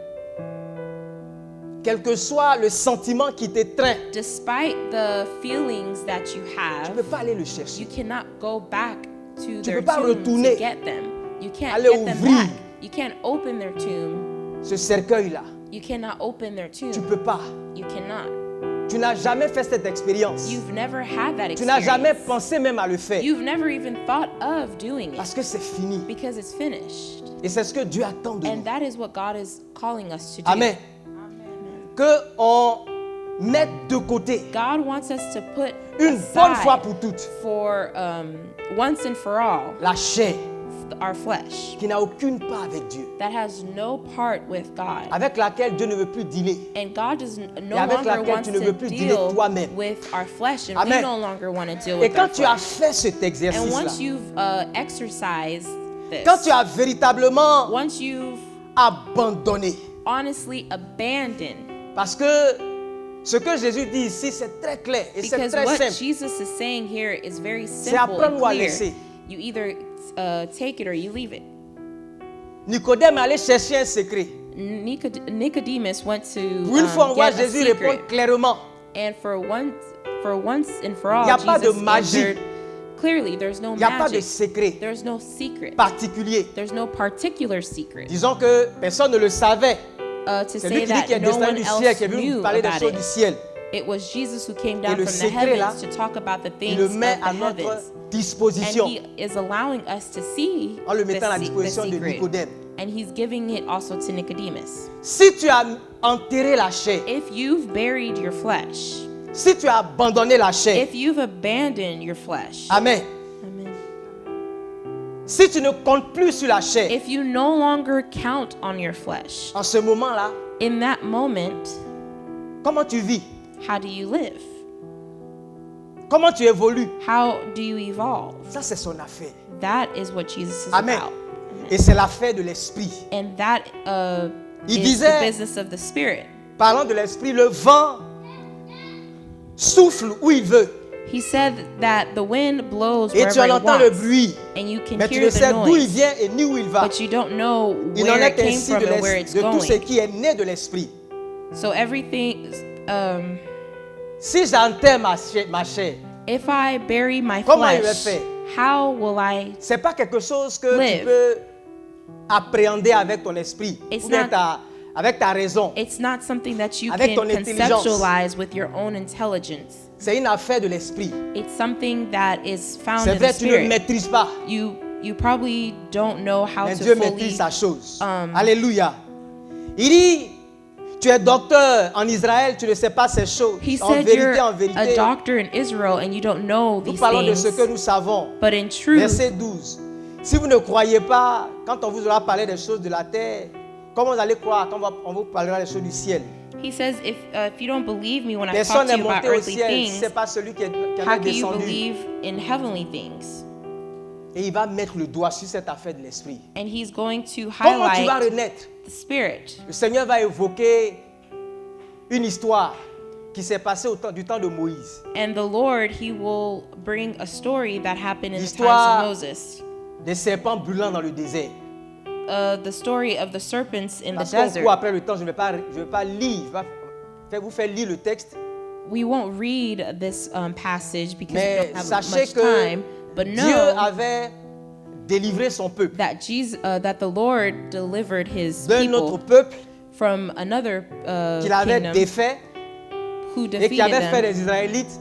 quel que soit le sentiment qui t'étreint, despite the feelings that you tu ne have, peux pas aller le you chercher. cannot go back to Tu their peux pas tomb retourner. to get them. You can't Aller get them ouvrir. back. You can't open their tomb. Ce cercueil-là, You cannot open their tomb. tu ne peux pas. You cannot. Tu n'as jamais fait cette expérience. You've never had that Tu n'as jamais experience. pensé même à le faire. You've never even thought of doing Parce it que c'est fini. because it's finished. Et c'est ce que Dieu attend de nous. And that is what God is calling us to do. Amen. Que on mette de côté God wants us to put une bonne fois aside pour toutes for once and for all la chair our flesh qui n'a aucune part avec Dieu, that has no part with God. avec laquelle Dieu ne veut plus dealer. And God does no avec longer laquelle wants tu ne to veux plus dealer deal toi-même. with our flesh, and Amen. we no longer want to deal Et with quand our tu as flesh. fait cet And exercice-là, once you've exercised this, quand tu as véritablement once you've abandonné, honestly abandoned, parce que ce que Jésus dit ici, c'est très clair et c'est because très what simple. Jesus is saying here is very C'est simple apprendre and ou à clear. laisser. You either take it or you leave it. Nicodème allait chercher un secret. Nicodemus went to Pour une fois, on voit get a Jésus secret. répondre clairement. And for once and for all, Il y a pas de Jesus magie. answered clearly. There's no Il n'y a pas de magic. secret There's no secret. particulier. There's no particular secret. Disons que personne ne le savait. To C'est lui say qui dit qu'il est that no descendu one du ciel, else qui est venu nous knew parler des about choses du it. ciel. It was Jesus who came down le from the secret, là, heavens to talk about the Il things le of met à the notre heavens. disposition And he is allowing us to see en le the, mettant à la the disposition de secret. Nicodème. And he's giving it also to Nicodemus. Si tu as enterré la chair, If you've buried your flesh, si tu as abandonné la chair, if you've abandoned your flesh, Amen. Amen. Si tu ne comptes plus sur la chair, If you no longer count on your flesh, en ce moment-là, in that moment, comment tu vis? how do you live? Comment tu évolues? How do you evolve? Ça, c'est son affaire. That is what Jesus is Amen. about. Et c'est l'affaire de l'esprit. And that Il is disait- the business of the Spirit. Parlant de l'esprit, le vent souffle où il veut. He said that the wind blows Et tu wherever en it entends le wants, bruit. and you can Mais tu hear ne the sais d'où il noise, vient et ni où il va. but you don't know Il en where est it came ainsi from de, and where it's de tout ce going. qui est né de l'esprit. So everything, Si j'enterre ma chair, if I bury my Comment il va flesh, faire? how will I? c'est pas quelque chose que Live. tu peux appréhender avec ton esprit It's ou bien not- avec ta raison. It's not something that you Avec can ton intelligence. conceptualize with your own intelligence. C'est une affaire de l'esprit. It's something that is found C'est in vrai, the tu ne spirit. maîtrises pas. You probably don't know how Mais to Dieu fully. maîtrise sa chose. um, Alléluia. Il dit, tu es docteur en Israël, tu ne sais pas ces choses. He En said you're vérité, en a vérité, doctor in Israel and you don't know nous these parlons de things. ce que nous savons. But in truth, Verset 12. Si vous ne croyez pas, quand on vous aura parlé des choses de la terre, comment vous allez croire quand on vous parlera des choses du ciel? he says, if you don't believe me when I Personne talk to n'est you about monté au earthly ciel, things, c'est pas celui qui how est can you descendu. believe in heavenly things? Et il va mettre le doigt sur cette affaire de l'esprit. And he's going to Comment tu vas highlight renaître? the spirit. Le Seigneur va évoquer une histoire qui s'est passée du temps de Moïse. And the Lord, he will bring a story that happened in the times L'histoire of Moses. Des serpents brûlants dans le désert. The story of the serpents in the Parce qu'on desert. court après le temps, je ne vais pas lire, je vais vous faire lire le texte. We won't read this passage because we Mais don't have sachez much que time. But Dieu know avait délivré son peuple that that the Lord delivered his d'un autre people peuple from another qu'il avait kingdom défait who et qui defeated avait fait them, des Israélites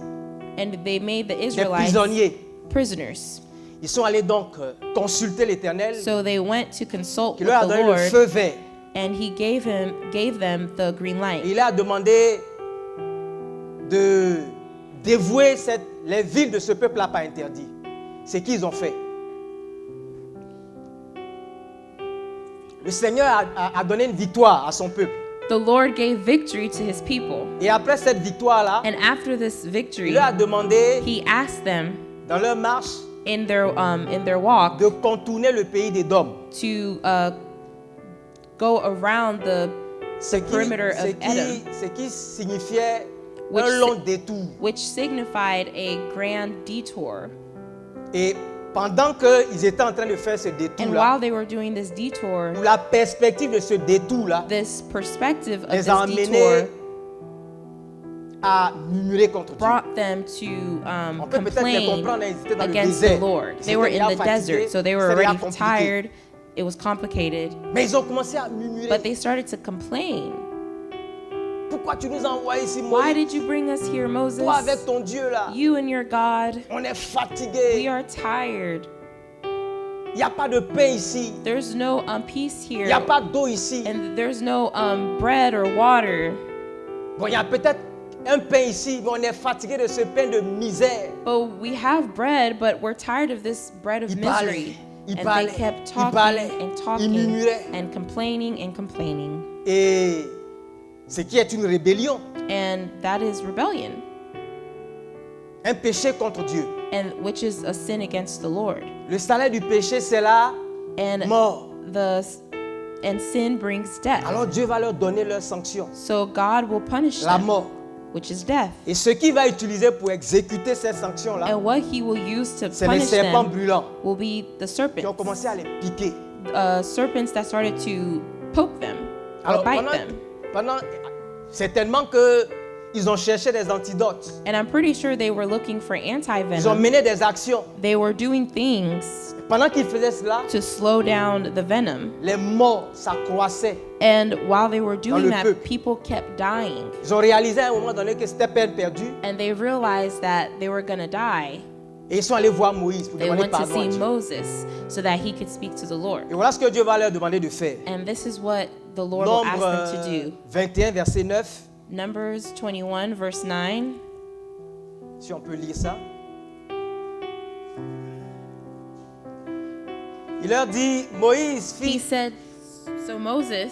and they made the des Israelites prisonniers. prisoners. Ils sont allés donc consulter l'Éternel So they went to consult qui with leur a the donné le Lord, feu vert. and he gave them the green Et light. il a demandé de dévouer les villes de ce peuple-là par interdit. C'est qu'ils ont fait. Le Seigneur a donné une victoire à son peuple. The Lord gave victory to his people. Et après cette victoire-là, And after this il victory, leur a demandé, he asked them dans leur marche, in their walk de contourner le pays d'Édom. to go around the Ce qui, perimeter of Edom, ce qui signifiait Which un long détour. which signified a grand detour. Et pendant qu'ils étaient en train de faire ce And détour-là, while they were doing this detour, la perspective de ce détour-là this perspective of les this a amenés detour à murmurer contre Dieu. brought them to On peut peut-être les complain comprendre, ils étaient dans le against the désert. Lord. Ils They were étaient in déjà the fatigués, desert, so they were c'était déjà already compliqué. tired. It was complicated, Mais ils ont commencé à murmurer. but they started to complain. Pourquoi tu nous as envoyés ici, Why Moïse? did you bring us here, Moses? Toi avec ton Dieu là, You and your God, on est we fatigués. are tired. Il n'y a pas de pain ici. There's no peace Il n'y here, a pas d'eau ici. and there's no bread or water. Bon, il y a peut-être un pain ici, mais on est fatigué de ce pain de misère. But we have bread, but we're tired of this bread of Il parlait, misery. il And parlait, they kept il talking parlait, and il talking murmurait. and complaining and complaining. Et ce qui est une rébellion, And that is rebellion, un péché contre Dieu. and which is a sin against the Lord. Le salaire du péché, c'est la And mort. and sin brings death. Alors Dieu va leur donner leur sanction, So God will punish la them, mort. which is death. Et ce qu'il va utiliser pour exécuter cette sanction-là, And what he will use to c'est les punish serpents them brûlants will be the qui ont commencé à les piquer. serpents that started to poke them or Alors bite them. pendant certainement que ils ont cherché des antidotes. And I'm pretty sure they were looking for Ils ont anti-venom. mené des actions. They were doing things Pendant qu'ils faisaient cela, to slow down the venom. les morts s'accroissaient. And while they were le doing that, peuple. people kept dying. Ils ont réalisé à un moment donné que c'était peine perdue. And they realized that they were going to die. Et ils sont allés voir Moïse pour They demander went to pardon à see Dieu. Moses so that he could speak to the Lord. Et voilà ce que Dieu va leur demander de faire. And this is what the Lord will ask Nombre them to do. 21, verset 9. Numbers 21, verse 9. Si on peut lire ça. Il leur dit, Moïse, He fils, said, so Moses,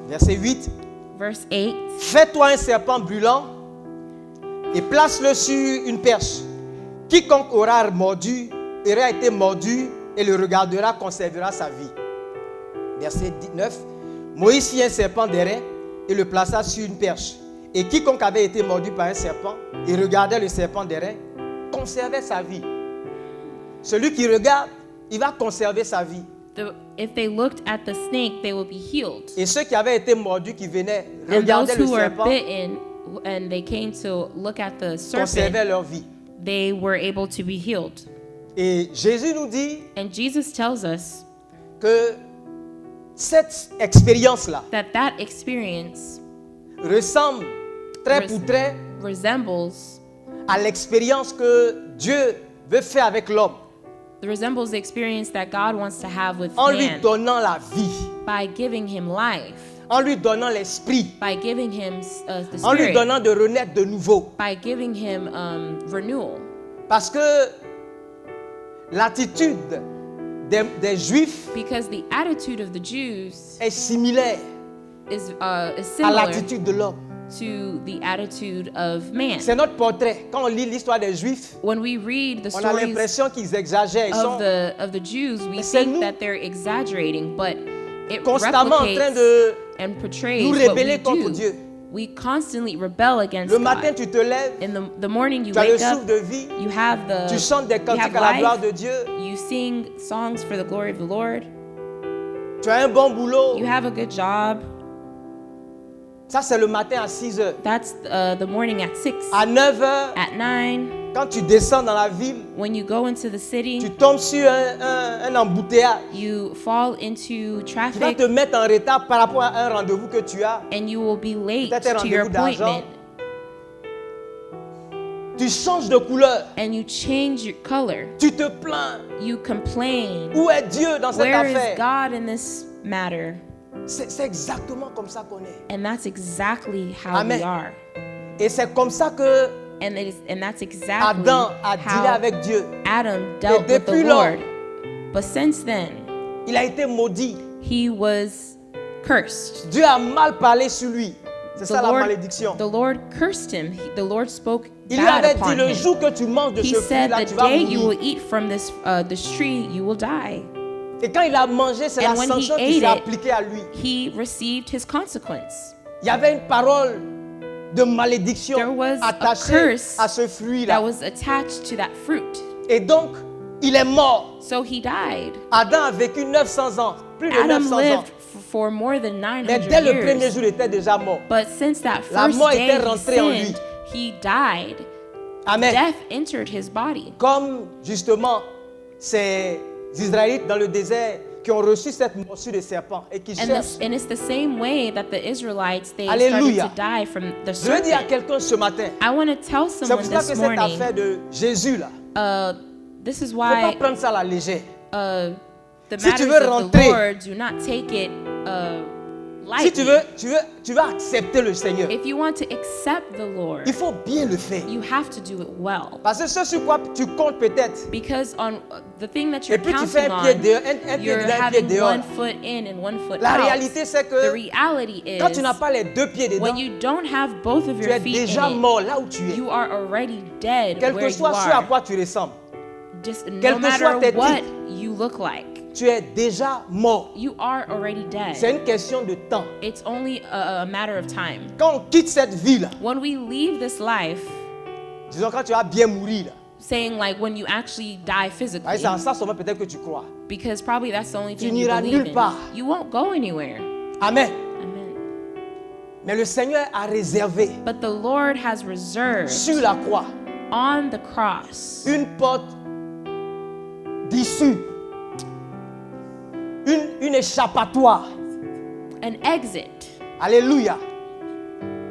verset 8, verse 8, fais-toi un serpent brûlant et place-le sur une perche. Quiconque aura été mordu et le regardera conservera sa vie. Verset 9, Moïse fit un serpent d'airain et le plaça sur une perche. Et quiconque avait été mordu par un serpent et regardait le serpent d'airain conservait sa vie. Celui qui regarde, il va conserver sa vie. if they looked at the snake, they will be healed. Et ceux qui avaient été mordus, qui venaient And those regarder le who were serpent, bitten and they came to look at the serpent, conservaient leur vie. they were able to be healed. Et Jésus nous dit And Jesus tells us que cette expérience-là that experience ressemble trait pour trait resembles à l'expérience que Dieu veut faire avec l'homme the experience that God wants to have with en lui man donnant la vie, by giving him life, en lui donnant l'esprit, by giving him the en lui spirit, donnant de renaître de nouveau. by giving him renewal. Parce que l'attitude des Juifs Because the attitude of the Jews est similaire is à similar l'attitude de l'homme. to the attitude of man. C'est notre portrait. Quand on lit l'histoire des Juifs, When we read the on a stories l'impression qu'ils exagèrent. Ils sont of the Jews, we Mais c'est think nous. that they're exaggerating, but it constamment en train replicates de and portrays nous what we rebeller contre do. Dieu. We constantly rebel against Le matin, God. tu te lèves, In the morning, you tu as le wake souffle up, de vie, you have tu chantes des you cantiques have à la gloire life, de Dieu, you sing songs for the glory of the Lord, tu as un bon boulot. you have a good job. Ça, c'est le matin à 6 heures. That's the morning at 6. À 9 heures, At 9, quand tu descends dans la ville, when you go into the tu city, tombes sur un embouteillage you fall into qui va traffic te mettre en retard par rapport à un rendez-vous que tu as. and you will be late Peut-être un to your rendez-vous d'argent. appointment. Tu changes de couleur. And you change your color. Tu te plains. You complain. Où est Dieu dans cette Where is affaire? God in this matter? C'est exactement comme ça qu'on est. And that's exactly how Amen. we are. Et c'est comme ça que And that's exactly Adam a dealé how avec Dieu. Adam dealt with depuis the lors, Lord. But since then, Il a été maudit. he was cursed. Dieu a mal parlé sur lui. C'est ça la malédiction. The Lord cursed him. The Lord spoke Il lui bad avait dit, upon le him. jour que tu manges de He ce said, fruit-là, the tu vas day you will mourir. eat from this tree, you will die. Et quand il a mangé, c'est la And when he sanction qui ate s'est it, appliquée à lui. He received his consequence. Il y avait une parole de malédiction There was a attachée curse à ce fruit-là. that was attached to that fruit. Et donc, il est mort. So he died. Adam a vécu 900 ans, plus de Adam 900 ans. lived for more than Mais 900 dès le premier years. jour, il était déjà mort. But since that La first mort day était he rentrée en lui. sinned, he died. Amen. Death entered his body. Comme justement ces Israélites dans le désert qui ont reçu cette morsure de serpent et qui cherchent. And it's the same way that the Israelites, they Alléluia. started to die from the Je veux dire à serpent. quelqu'un ce matin, I want to tell c'est someone pour ça this que cette morning, affaire de Jésus là, this is il ne faut pas why prendre ça à la légère. the Si tu matters veux of rentrer, the Lord, do not take it lightly. Si tu veux accepter le Seigneur, If you want to accept the Lord, il faut bien le faire. you have to do it well. Parce que ce sur quoi tu comptes peut-être, Because on the thing that et you're puis tu fais counting un pied on, dehors, un pied you're dedans, un pied having dehors. one foot in and one foot La out. réalité c'est The que reality quand tu is, n'as pas les deux pieds dedans, when you don't have both of tu your es feet déjà in mort là où tu es. it, you are already dead Quel where que you soit ce à are. quoi tu ressembles, Just quel no que soit matter tes what titres, you look like, tu es déjà mort. you are already C'est dead. une question de temps. It's only a matter of time. Quand on quitte cette vie-là, When we leave this life, disons quand tu vas bien mourir, là, saying like when you actually die physically, c'est en ça seulement peut-être que tu crois. because probably that's the only Tu thing you n'iras believe nulle in. part. You won't go anywhere. Amen. Amen. Mais le Seigneur a réservé But the Lord has reserved sur la croix on the cross une porte d'issue, une échappatoire. an exit. Alléluia.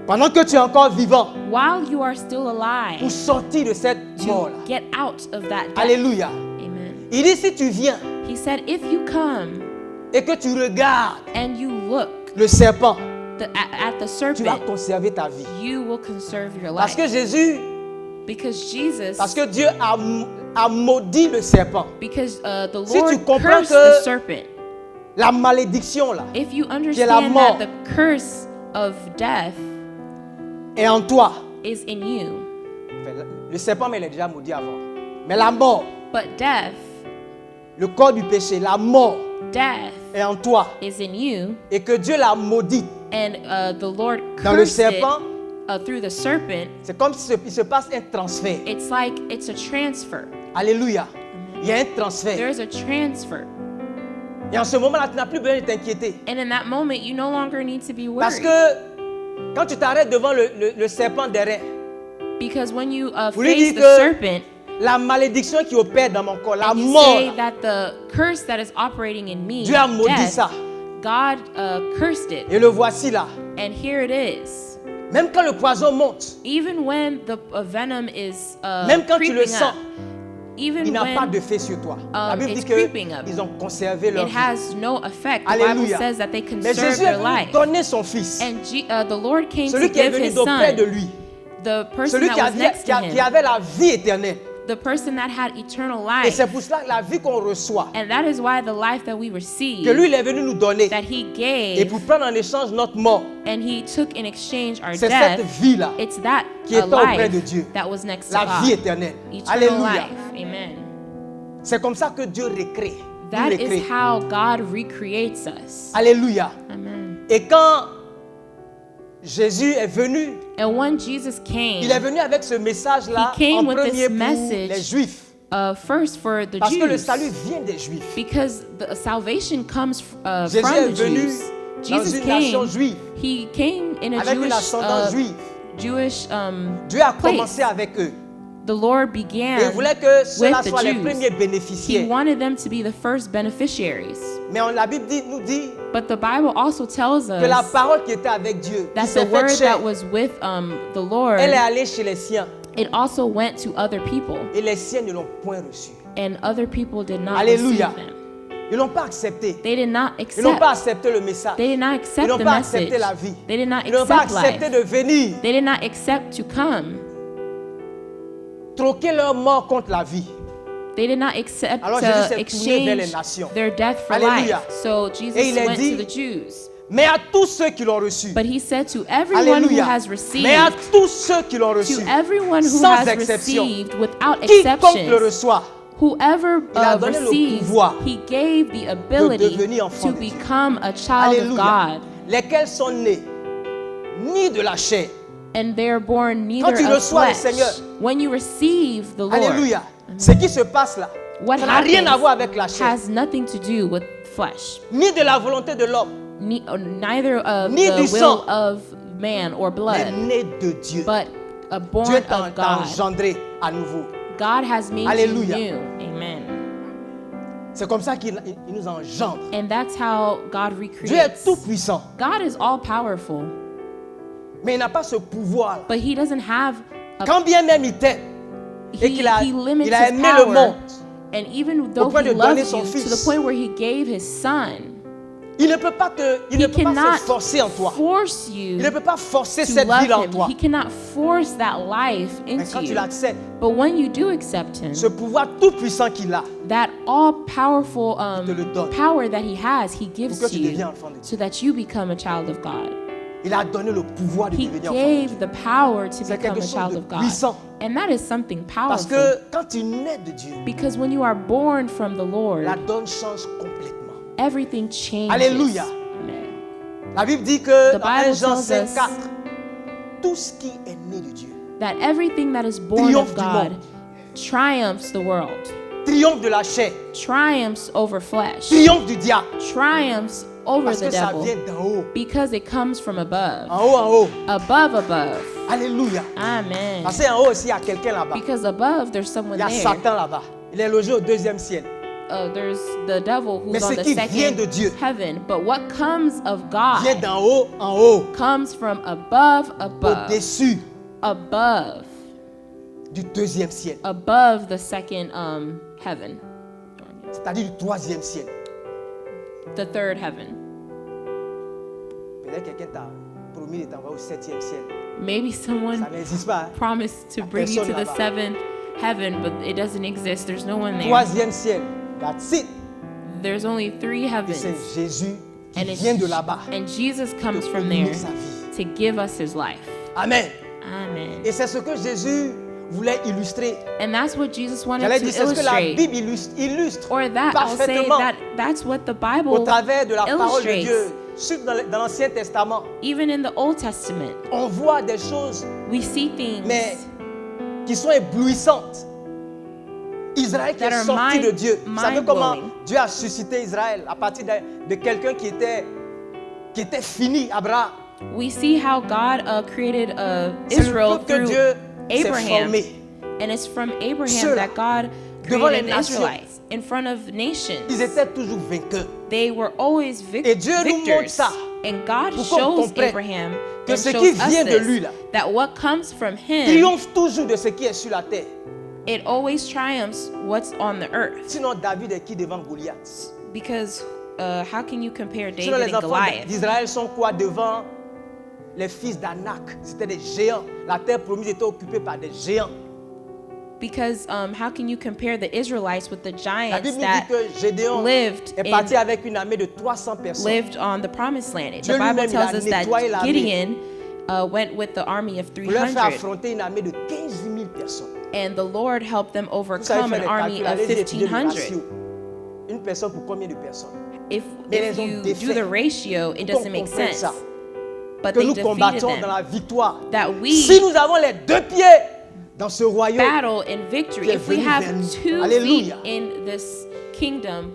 Pendant que tu es encore vivant, While you are still alive, pour sortir de cette to mort-là. get out of that death. Alléluia. Amen. Il dit si tu viens He said, if you come et que tu regardes and you look le serpent, at the tu vas serpent, conserver ta vie. you will conserve your Parce life. que Jésus, parce que Dieu a maudit le serpent. Because the Si tu Lord comprends cursed que the serpent. La malédiction là If you la understand mort. that the curse of death est en toi. is in you, Enfin, le serpent, mais il est déjà maudit avant. Mais la mort, but death le corps du péché, la mort est en toi. is in you, Et que Dieu l'a maudit. and the Lord Dans le cursed serpent, it through the serpent. c'est comme si il se passe un transfert. It's like it's a transfer. Alléluia. Il y a un transfert. There is a transfer. Et en ce moment-là, tu n'as plus besoin de t'inquiéter. And in that moment, you no longer need to be Parce worried. que quand tu t'arrêtes devant le serpent derrière, Because when you Vous lui face dites the que serpent, la malédiction qui opère dans mon corps, la and you mort, say that the curse that is operating in me, Dieu a maudit death, ça. God cursed it. Et le voici là. And here it is. Même quand le poison monte, Even when the venom is même quand tu creeping le sens, up, even il n'a pas when de fait sur toi. La Bible it's dit creeping up, qu'ils ont conservé leur it vie. has no effect. The Bible Alléluia. says that they Mais conserve Jésus est their venu life. donner son fils. And the Lord came to Celui qui est give venu his d'auprès de son, lui. the person Celui that qui was avait, next to qui him, avait la vie éternelle. the person that had eternal Et life. c'est pour cela que la vie qu'on reçoit, And that is why the life that we receive, que lui il est venu nous donner, that he et gave, pour prendre en échange notre mort, and he took in exchange our c'est death, cette vie-là, it's that qui est auprès de life Dieu. that was next to la vie God. éternelle. Eternal Alléluia. life. Amen. C'est comme ça que Dieu recrée. Il That recrée. is how God recreates us. Alléluia. Amen. Et quand Jésus est venu, And when Jesus came, il est venu avec ce message-là He came en with premier this pour message les Juifs. first for the Parce que le Jews, salut vient des Juifs. because the salvation comes Jésus from est the venu Jews. dans Jesus une nation came. juive, He came in a avec une ascendance juive. Jewish Dieu a place. commencé avec eux. The Lord Et il began voulait que ceux-là with the soient les Jews. premiers He bénéficiaires. wanted them to be the first beneficiaries. Mais la Bible nous dit But the Bible also tells que la us parole qui était avec Dieu, qui that s'est the faite word chair, that was with the Lord, elle est allée chez les siens. it also went to other people, Et les siens ne l'ont point reçue. and other people did not Alléluia. receive them. Ils n'ont pas accepté. They did not Ils n'ont pas accept. accepté le message. They did not Ils accept n'ont the pas message. accepté la vie. They did not Ils n'ont pas accept accepté life. de venir They did not accept to come. troquer leur mort contre la vie. They did not accept Alors Jésus to s'est tourné vers les exchange nations. their death for Alléluia. life. So Jesus Et il a went dit, to the Jews. Mais à tous ceux qui l'ont reçu. But he said to everyone who Alléluia. has received, Mais à tous ceux qui l'ont reçu. to everyone who Sans has exception. received without Quiconque le exception, reçoit whoever Il a donné le receives, pouvoir he gave the ability devenir enfant to de Dieu. become a child of Alléluia. God. Lesquels sont nés ni de la chair. And they're born neither tu of reçois le flesh. Seigneur, When you receive the Lord, Alléluia. Ce qui se passe là, what ça n'a rien à happens voir avec la chair. has nothing to do with flesh. Ni de la volonté de l'homme, Neither of Ni the du will sang. of man or mais blood, né de Dieu. but born Dieu of t'a God. engendré à nouveau. God has made Alléluia. you new. Amen. C'est comme ça qu'il nous engendre. And that's how God Dieu est recreates. tout puissant, God is all powerful, mais il n'a pas ce pouvoir. but he doesn't have Quand bien même il t'aime et he, qu'il a, he limits il a his aimé le power. monde, And even though point he de donner loves son you to the fils. point where he gave his son, il ne peut pas he se cannot forcer en toi. force Il you ne peut pas forcer to cette love vie en him. toi. He cannot force that life Mais into quand tu you. l'acceptes, But when you do accept him, ce pouvoir tout puissant qu'il a, that all-powerful te le donne. power that he has, he gives pour que to tu you deviens enfant de Dieu. so that you become a child of God. Il a donné le pouvoir de He devenir enfant de Dieu. gave the power to C'est become quelque a chose child de of God. puissant. And that is something Parce powerful. que quand tu nais de Dieu, Because when you are born from the Lord, la donne change complètement. everything changes. Alléluia. Amen. La Bible dit que The dans 1 Bible Jean tells 5, us 4, tout ce qui est né de Dieu That everything that is born Triomphe of du God monde. triumphs the world, triomphe de la chair, triumphs over flesh, triomphe du diable. triumphs over Parce the que ça devil, vient d'en haut. because it comes from above. En haut, en haut. Above. Alléluia. Amen. Parce qu'en haut aussi, il y a quelqu'un là-bas. Because above, there's someone Il y a there. Satan là-bas. Il est logé au deuxième ciel. There's the devil who's Mais on ce the qui vient de second Dieu heaven. But what comes of Vient God d'en haut, en haut. comes from above, Au-dessus above, du deuxième ciel. above the second heaven, C'est-à-dire du troisième ciel. the third heaven. Peut-être quelqu'un t'a promis de t'envoyer au septième ciel. Maybe someone Ça n'existe pas. Hein? promised to bring you to the Personne là-bas. seventh heaven, but it doesn't exist. There's no one there. Troisième ciel. That's it. There's only three Et heavens. c'est Jésus qui And, vient de là-bas. and Jesus comes pour from donner there sa vie. to give us his life. Amen. Amen. Et c'est ce que Jésus voulait illustrer. And that's what Jesus wanted J'allais to dire, c'est ce que la illustrate. Bible illustre Or that I'll say parfaitement that's what the au Bible travers de la parole de illustrates. Dieu. Surtout dans l'Ancien Testament, Even in the Old Testament, on voit des choses we see things mais qui sont éblouissantes. Israël qui that est are sorti de Dieu. Vous savez comment mind-blowing. Dieu a suscité Israël à partir de quelqu'un qui était fini, Abraham. we see how God created C'est le Israel peuple que through Dieu s'est Abraham. formé. And it's from Abraham Ceux-là, that God devant les created the nations, Israelites in front of nations. Ils étaient toujours vainqueurs. They were always Et Dieu nous montre victors. ça And God pour qu'on shows comprenne Abraham que and ce shows qui us vient de lui, this, là, that what comes from him, triomphe toujours de ce qui est sur la terre. it always triumphs what's on the earth. Sinon, David est qui devant Goliath? Because how can you compare Sinon, David les and enfants Goliath? d'Israël sont quoi devant les fils d'Anak? C'était des géants. La terre promise était occupée par des géants. Because how can you compare the Israelites with the La giants Bible nous dit that que Gédéon lived est parti avec une armée de 300 personnes. lived on the promised land? Dieu The Bible lui-même, il a tells us that nettoyé l'armée. Gideon went with the army of Pour leur faire 300, affronter une armée de 15 000 personnes. and the Lord helped them Vous savez overcome faire an les army calculs, of allez étudier le 1,500. ratio. Une personne pour combien de personnes? If Mais if ils ont you défait. do the ratio, it Qu'on doesn't make comprenne sense. ça. but que they nous defeated combattons them. dans la victoire. That we Si nous avons les deux pieds dans ce royaume, battle in victory. qui est If we venu have vers nous. 2 Alléluia. feet in this kingdom,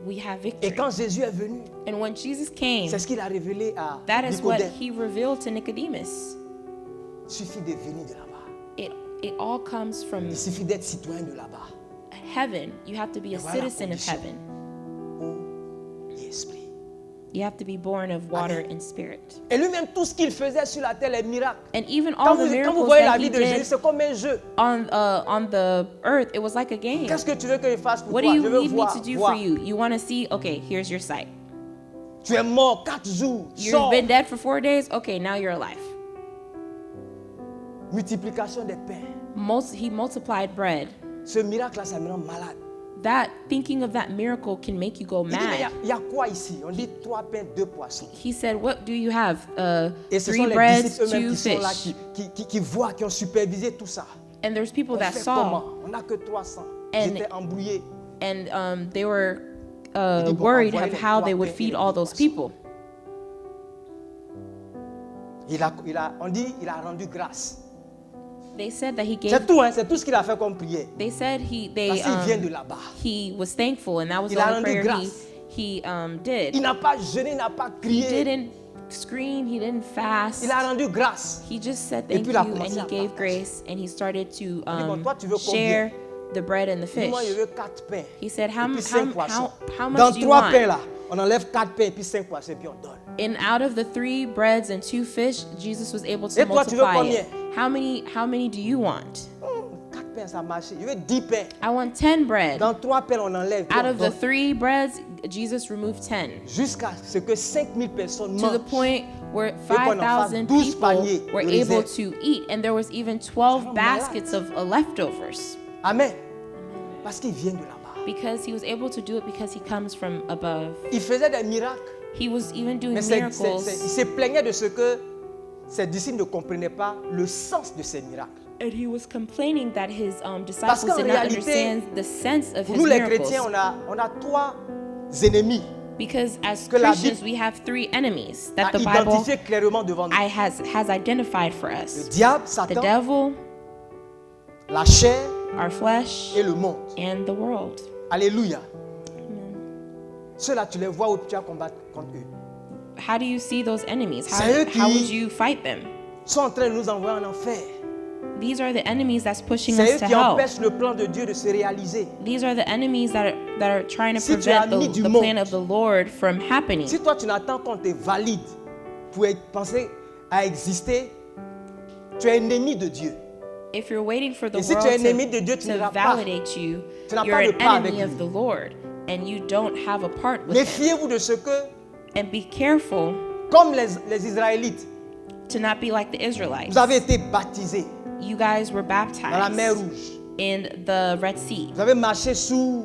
we have et victory. quand Jésus est venu, And when Jesus came, c'est ce qu'il a révélé à that is what Nicodème. he revealed to Nicodemus. Il suffit de venir de là-bas. It all comes from Il suffit d'être citoyen de là-bas. heaven. You have to be a Voilà la citizen of condition. heaven. Eau et esprit. You have to be born of water Amen. and spirit. Et lui-même, tout ce qu'il faisait sur la terre, les miracles. And even Quand all the vous miracles voyez la that vie he de Jésus, did c'est comme un jeu. on the earth, it was like a game. Qu'est-ce que tu veux que je fasse pour What do toi? you Je veux need me voir, to do voir. for you? You want to see? Okay, here's your sight. Tu es mort 4 jours. You've Sors. been dead for 4 days. Okay, now you're alive. Multiplication des pains. He multiplied bread. Ce miracle-là, ça me rend malade. That thinking of that miracle can make you go Il dit, mais mad. il y a quoi ici? On dit 3 pains, 2 poissons. He said, "What do you have? Et ce 3 sont les breads, disciples eux-mêmes 2 qui sont là, fish." qui voient, qui ont supervisé tout ça. And there's people On that fait saw, comment? On n'a que 300. And- J'étais embrouillé. and they were dit, bon, worried envoyez of les how 3 they would pains et feed les all 2 those poissons. people. On dit il a rendu grâce. They said that he C'est gave. tout, hein, c'est tout ce qu'il a fait comme prière. They said Parce qu'il vient de là-bas. he was thankful, and that was Il the a only rendu prayer grâce. he Il did. n'a pas jeûné, il n'a pas He crié. didn't scream. He didn't fast. Il a rendu grâce. He just said Et thank puis you, il a and commencé he à gave partager. grace, and he started to bon, toi, tu veux share the bread and the Il dit, moi, je fish. veux 4 pains. He said, how et puis 5 how poissons. how Dans much do you 3 pains want? là, on enlève 4 pains et puis 5 poissons et puis on donne. And out of the 3 breads and 2 fish, Jesus was able to Et toi, tu veux multiply it. combien? How many do you want? 4 pains, ça a marché. Je veux 10 pains. I want 10 bread. Dans 3 pains, on enlève. puis Out on of the donne. 3 breads, Jesus removed 10. Jusqu'à ce que 5000 personnes To the mangent. point where qu'on en fasse 5,000 12 people paniers were de able réserve. to eat, and there was even 12 rend baskets of leftovers, Amen. Parce qu'il vient de là-bas. because he was able to do it because he comes from above. Il faisait des miracles. He was even doing Mais il miracles, se plaignait de ce que ses disciples ne comprenaient pas le sens de ces miracles. and he was complaining that his Parce disciples qu'en did not réalité, understand the sense of Pour his nous les miracles. chrétiens, on a 3 ennemis Because as que la Christians, Bible we have 3 enemies à that the Bible identifier clairement devant nous. has identified for Le us: diable, the Satan, devil, la chair our flesh, et le monde. and the world. Alléluia. Amen. Ceux-là, tu les vois où tu vas combattre contre eux. How do you see those enemies? C'est eux How qui- would you fight them? Ils sont en train de nous envoyer en enfer. These are the enemies that's pushing C'est us eux to qui hell. empêchent le plan de Dieu de se réaliser. These are the enemies that are trying to Si tu es prevent ami du the monde, plan of the Lord from happening. Si toi, tu n'attends qu'on te valide pour penser à exister, tu es ennemi de Dieu. If you're waiting for the Et si world tu es ennemi de Dieu, tu to n'iras pas. validate you, Tu n'as you're pas de an part avec enemy of lui. the Lord, and you don't have a part with him. Méfiez-vous de ce que, And be careful comme les Israélites, to not be like the Israelites. vous avez été baptisés You guys were dans la mer baptized Rouge. in the Red Sea. Vous avez marché sous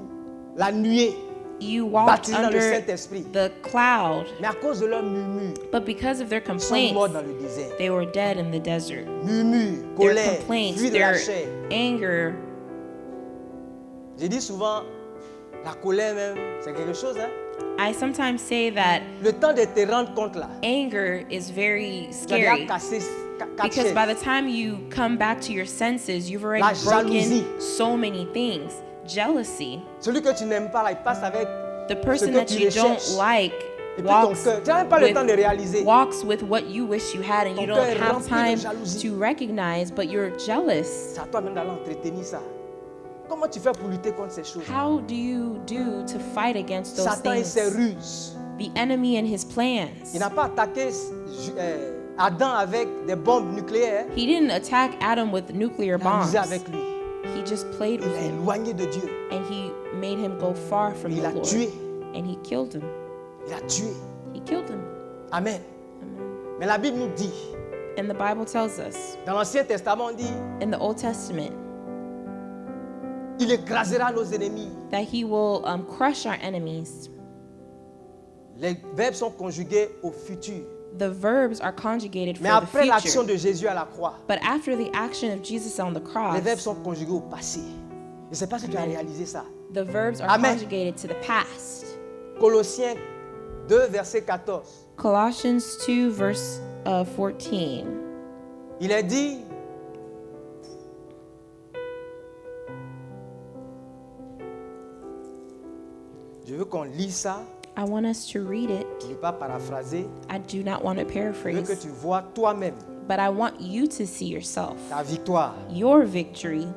la nuée, You walked baptisés dans le under Saint-Esprit. the cloud, Mais à cause de leur murmure, but because of their ils sont morts complaints, dans le désert. they were dead in the desert. Murmure, Their colère, complaints, fuite de la their chair. anger. J'ai dit souvent, la colère même, c'est quelque chose. Hein? I sometimes say that Le temps de te rendre compte là, anger is very tu as déjà scary cassé 4 because chaises. by the time you come back to your senses, you've already La broken jalousie. so many things. Jealousy. Celui que tu n'aimes pas là, il passe avec The person que that tu you don't recherches. like et puis ton walks cœur. Tu n'as même pas le temps de réaliser. walks with what you wish you had, and Ton you cœur don't est have rempli de time jalousie. to recognize, but you're jealous. C'est à toi même d'aller entretenir ça. Comment tu fais pour lutter contre ces choses? How do you do to fight against those Satan et ses things? ruses. The enemy and his plans. Il n'a pas attaqué Adam avec des bombes nucléaires. He didn't attack Adam with nuclear Il a bombs. amusé avec lui. He just played Il with l'a him, éloigné de Dieu. and he made him go far from Il the l'a Lord. tué. And he killed him. Il a tué. He killed him. Amen. Amen. Mais la Bible nous dit, And the Bible tells us dans l'Ancien Testament, on dit, in the Old Testament il écrasera nos ennemis. that he will crush our enemies. Les verbes sont conjugués au futur. The verbs are conjugated Mais for the après l'action future. de Jésus à la croix, But after the action of Jesus on the les cross, verbes sont conjugués au passé. Je ne sais pas si tu as réalisé ça. the verbs are Amen. conjugated to the past. Colossiens 2, verset 14. Colossians 2, verse 14. Il est dit, je veux qu'on lise ça, I want us to read it. je ne veux pas paraphraser, I do not want to je veux que paraphrase, tu vois toi-même but I want you to see yourself, ta victoire. your victory.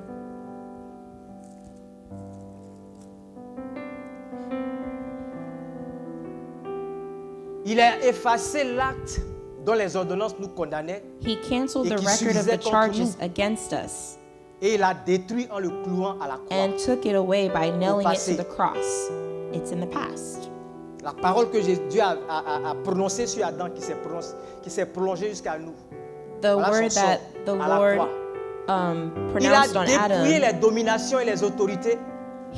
Il a effacé l'acte dont les ordonnances nous condamnaient He canceled Et the qui record of suffisait the contre charges nous. against us et il l'a détruit en le clouant à la croix. and took it away by nailing it passé. to the cross. It's in the past. La parole que Dieu a prononcée sur Adam qui s'est prolongée jusqu'à nous. The Voilà word son that sort the à la Lord croix. Il a pronounced on dépouillé Adam, les dominations et les autorités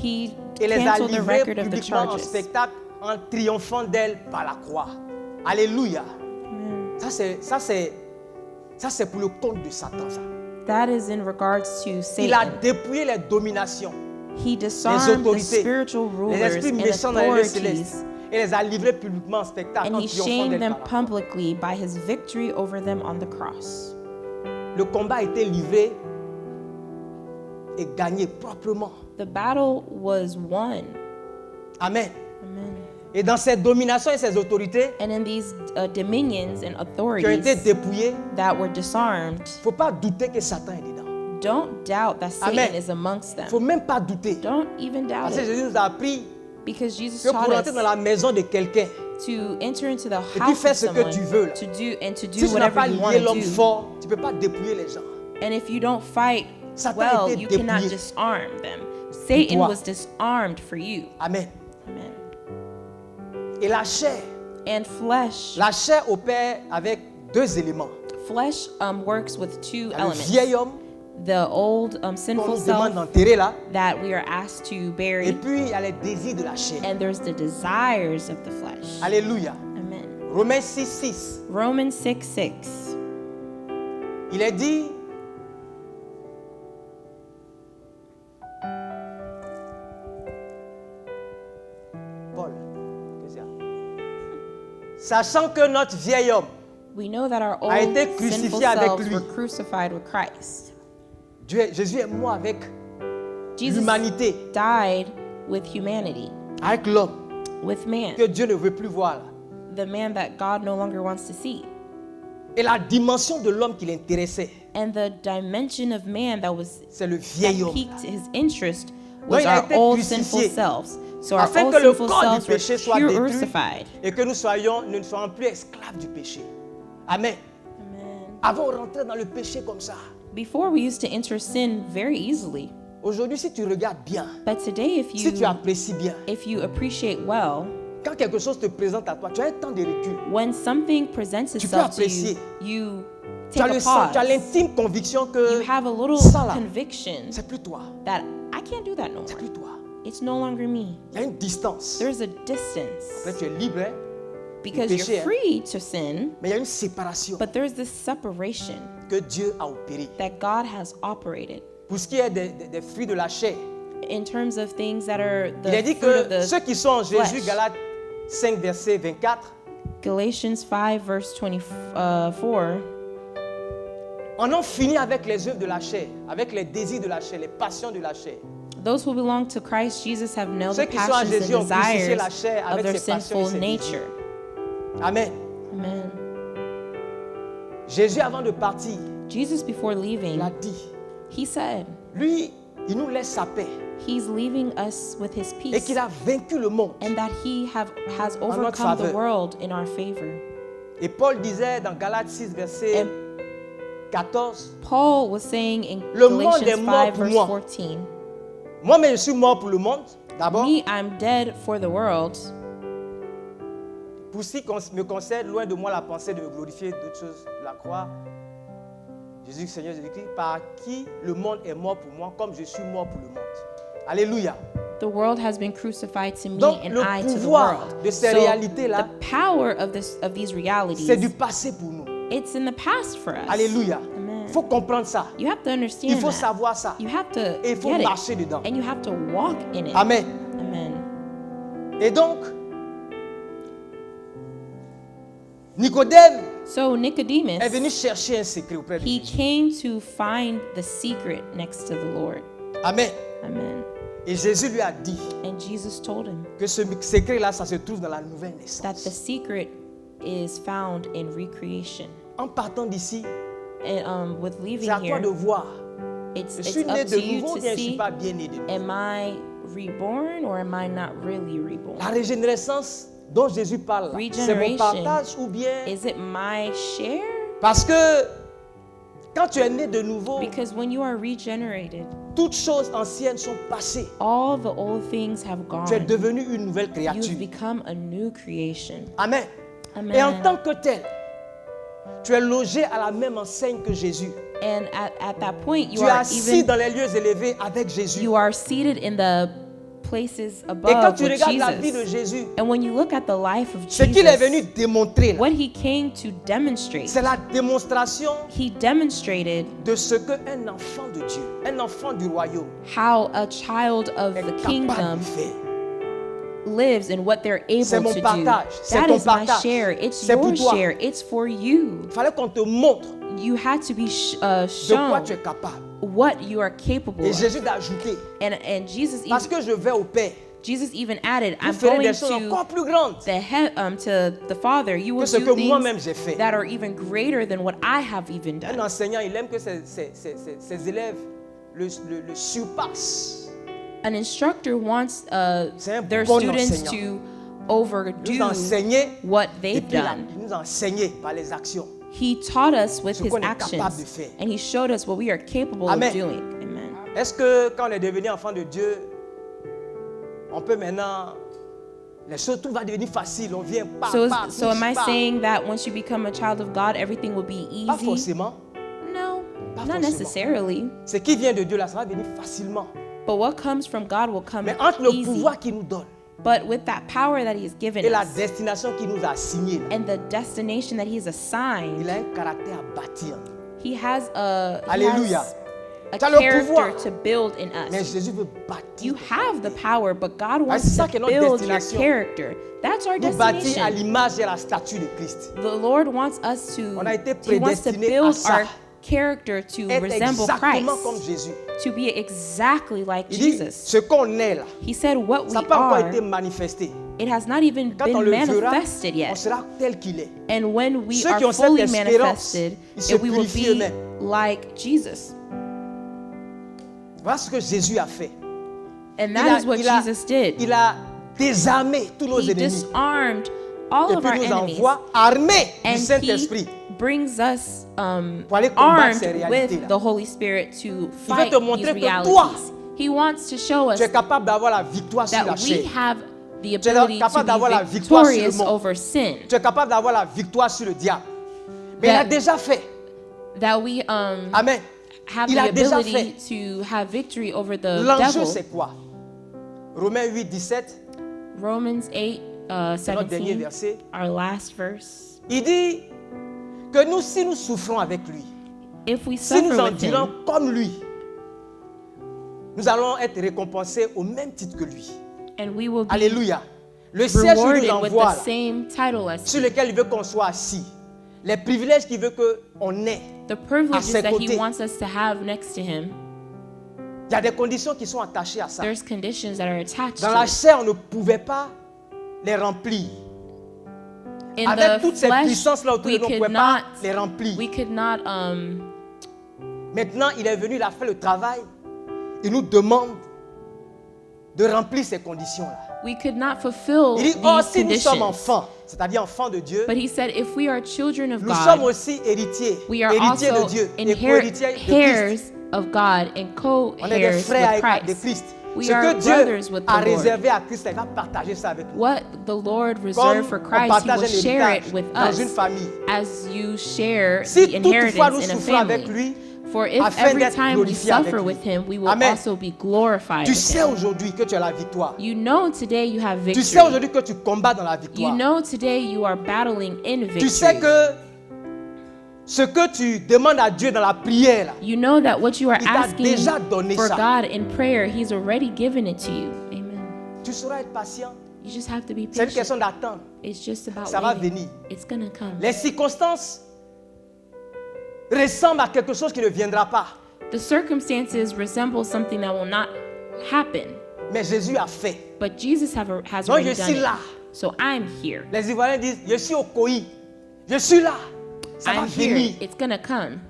he et les a canceled the livrées record of the publiquement en charges. spectacle en triomphant d'elles par la croix. Alléluia. Amen. Ça c'est pour le compte de Satan. Ça. That is in regards to Il a Satan. dépouillé les dominations, He disarmed the autorités, spiritual les rulers esprits and méchants dans les lieux authorities, célestes et les a livrés publiquement en spectacle and en he triomphant shamed d'elles them par la croix. publicly by his victory over them on the cross. Le combat a été livré et gagné proprement. The battle was won. Amen. Amen. Et dans ces dominations et ces autorités And in these dominions and qui ont été authorities dépouillées, that were disarmed, il ne faut pas douter que Satan est dedans. don't doubt that Satan Amen. is amongst Il ne faut them. même pas douter. Don't even doubt Parce que it. Jésus nous a appris Because Jesus que taught pour entrer dans us la maison de quelqu'un, to enter into the puis house faire of ce que someone tu veux, là. to do and to si do tu n'as pas whatever you want lié to l'homme do. fort, tu ne peux pas dépouiller les gens. And if you don't fight Satan well, était you cannot dépouillé. disarm them. Satan toi. was disarmed for you. Amen. Amen. Et la chair opère avec deux éléments. Flesh works with two Il y a le elements. vieil homme The old qu'on sinful nous demande self d'enterrer là, that we are asked to et bury, puis il y a les désirs de la chair. and there's the desires of the flesh. Alléluia. Amen. Romains 6:6. Romans 6:6. Il est dit, Paul, qu'est-ce qu'il y a? Sachant que notre vieil homme, We know that our old a été sinful crucifié avec selves lui. were crucified with Christ. Jésus est mort avec Jesus l'humanité, died with humanity, avec l'homme with man, que Dieu ne veut plus voir là. the man that God no longer wants to see. Et la dimension de l'homme qui l'intéressait, And the dimension of man that was c'est le vieil that homme. piqued his interest Donc, was il a our été old crucifié sinful selves. So our afin old que le sinful corps du selves were péché soit détruit crucified. et que nous ne soyons plus esclaves du péché. Amen. Amen. Avant, on rentrait dans le péché comme ça. Before we used to enter sin very easily, Aujourd'hui, si tu regardes bien, but today si tu apprécies bien, if you appreciate well, quand quelque chose te présente à toi, tu as un temps de recul. when something presents peux itself to you, apprécier. you Tu take as, a le sens, tu as pause. l'intime conviction You que have a little ça là, conviction c'est plus toi. that I can't do that no C'est more. plus toi. It's no longer me. Il y a une distance. There's a distance Après, tu es libre, hein, because péché, you're hein. free to sin, mais il y a une séparation but there's this separation que Dieu a opérée. that God has operated Pour ce qui est des fruits de la chair, in terms of things that are il a the dit fruit of que ceux the qui sont en Jésus, flesh. Galates 5, verset 24, Galatians 5 verse 24. en ont fini avec les œuvres de la chair, avec les désirs de la chair, les passions de la chair. Those who belong to Christ Jesus have nailed Ceux the qui sont à passions Jésus and ont crucifié desires la chair of avec their ses passions et sinful ses désirs. nature. Amen. Amen. Jésus, avant de partir, Jesus, before il leaving, a dit, he said lui, il nous laisse sa paix he's leaving us with his et peace qu'il a vaincu le monde. and that he has notre overcome the faveur. world in our favor. Et Paul disait dans Galates 6, verset And 14, Paul was saying in Le monde Galatians est mort 5 pour verse moi. 14, moi-même je suis mort pour le monde, d'abord. me, I'm dead for the world. Pour ce qui me concerne, loin de moi la pensée de me glorifier d'autres choses, la croix. Jésus, Seigneur Jésus-Christ, par qui le monde est mort pour moi, comme je suis mort pour le monde. Alléluia. The world has been crucified to me Donc, and le I to the pouvoir world. de ces So réalités-là, the power of these realities, c'est du passé pour nous. it's in the past for us. Alléluia. Amen. Il faut comprendre ça. You have to understand Il faut that. savoir ça. You have to Et il faut get marcher it. dedans. And you have to walk in it. Amen. Amen. Et donc, Nicodème So Nicodemus, est venu chercher un secret auprès de he Jésus. came to find the secret next to the Lord. Amen. Amen. Et Jésus lui a dit And Jesus told him que ce secret-là, ça se trouve dans la nouvelle that the naissance. secret is found in recreation. En partant d'ici, And with c'est leaving à toi here, de voir. it's Je suis up né to de you nouveau ou to bien je ne suis see, pas bien né de nouveau. am I reborn or am I not really reborn? La régénérescence dont Jésus parle, là, c'est mon Regeneration. partage ou bien... Is it my share? Parce que quand tu es né de nouveau, Because when you are regenerated, toutes choses anciennes sont passées. all the old things have Tu es gone. devenu une nouvelle You've créature. become a new creation. Amen. Amen. Et en tant que tel, tu es logé à la même enseigne que Jésus. And at that point, you Tu es are assis even dans les lieux élevés avec Jésus. you are seated in the places Et quand above tu with regardes la vie de Jesus. Jésus, And when you look at the life of ce qu'il est venu Jesus, démontrer, là, what he came to demonstrate, c'est la démonstration he demonstrated de ce qu'un enfant de Dieu, un enfant du royaume, how a child of est the capable kingdom de faire. lives and what they're C'est able mon to do. partage, c'est That ton is my partage, share. It's c'est pour your toi. share. It's for you. Il fallait qu'on te montre You had to be de quoi shown tu es capable. what you are capable Et of. Jésus t'a ajouté, And Jesus parce even que je vais au Père, Jesus even added, vous I'm ferez going des choses to encore plus grandes to the Father. You will que ce do que things moi-même j'ai fait. that are even greater than what I have even Un done. enseignant, il aime que ses élèves le surpassent. An instructor wants C'est un their bon students enseignant. to Il overdo nous a enseigné, what et they've puis done. il nous a enseigné par les actions. He taught us with Ce his qu'on est capable de actions, faire. and he showed us what we are capable Amen. of doing. Amen. Est-ce que quand on est devenu enfant de Dieu, on peut maintenant, les choses, tout va devenir facile, on vient pas, So am I saying that once you become a child of God, everything will be Pas easy? forcément. No, Pas not forcément. necessarily. Ce qui vient de Dieu, là, ça va venir facilement. But what comes from God will come Mais entre le easy. pouvoir qu'il nous donne But with that power that He has given et la us destination qu'il nous a assignée, là, and the destination that He has assigned, il a un caractère à bâtir. He has a Alléluia. a Tu as le character pouvoir. to build in Mais us. Jésus veut bâtir. You have the power, but God wants c'est ça to qui est notre build your destination. character. That's our Nous bâtir à destination. l'image et à la statue de Christ. The Lord wants us to. On a été He wants to prédestinés à build ça. our character to Être resemble exactement Christ, comme Jésus. to be exactly like Il dit, Jesus. ce qu'on est là, He said, "What we ça n'a pas encore are, été manifesté. it has not even Quand on been le verra, manifested on yet." sera tel qu'il est. And when we Ceux qui are ont cette fully espérance, manifested, ils se and we will purifient be eux-mêmes. like Jesus. Voilà ce que Jésus a fait. And that is what Jesus did. Il a désarmé tous nos He ennemis. disarmed all Et of our puis nous enemies. envoie armés du And Saint-Esprit. He brings us Pour aller combattre armed ces réalités-là. with the Holy Spirit to veut fight te these montrer que realities. toi, He wants to show us Tu es capable d'avoir la victoire sur la that we chair. have the Tu es ability capable to d'avoir la be victoire sur le victorious monde. over sin. Tu es capable d'avoir la victoire sur le diable. Mais il a That- déjà fait. That we Amen. have Il the a déjà ability to have victory over the L'enjeu, devil. c'est quoi? Romains 8, 17, Romans 8, c'est notre dernier 17, verset. our last verse. Il dit que nous, si nous souffrons avec lui, If we si nous suffer with endurons him, comme lui, nous allons être récompensés au même titre que lui. and we will be Alléluia. Le siège où il nous rewarded with envoie, the là, same title as sur him. lequel il veut qu'on soit assis, les privilèges qu'il veut qu'on ait, The privileges ses that côtés. he wants us to have next to him, il y a des conditions qui sont attachées à ça. there's conditions that are attached Dans la to it. chair, on ne pouvait pas les remplir. In Avec the toutes ces flesh, puissances-là autour de we nous, on ne could pouvait pas not, les remplir. we could not, Maintenant, il est venu, il a fait le travail. Il nous demande de remplir ces conditions-là. we could not fulfill Il dit, oh, these si nous sommes conditions. enfants, c'est-à-dire enfants de Dieu, But he said, if we are children of nous sommes God, aussi héritiers, we are héritiers de also Dieu et co-héritiers de Christ. heirs of God and On est des co-heirs frères with de Christ. Christ. We Ce are que Dieu brothers with the a Lord. réservé à Christ, il va partager ça avec nous. What the Lord reserved for Comme on Christ, He partage will un share héritage it with dans us une famille. as you share Si the toutefois nous inheritance in a souffrons avec family. lui, For if afin every d'être time we glorifiés avec suffer lui. with Him, we will Amen. also be glorified Tu with sais Him. aujourd'hui que tu as la victoire. You know today you have Tu sais victory. aujourd'hui que tu combats dans la You victoire. know today you are battling in Tu sais victory. que ce que tu demandes à Dieu dans la prière, là, You know that what you are Il t'a asking déjà donné for ça. God in prayer, He's already given it to you. Amen. tu sauras être patient. You just have to be C'est une patient. question d'attendre. It's just about Ça va waiting. venir. It's gonna come. Les circonstances ressemblent à quelque chose qui ne viendra pas. The circumstances resemble something that will not happen, Mais Jésus a fait. but Jesus has Donc already je done suis it. là. So I'm here. Les Ivoiriens disent, je suis au Koï. Je suis là. Ça va I'm here. venir. It's gonna come.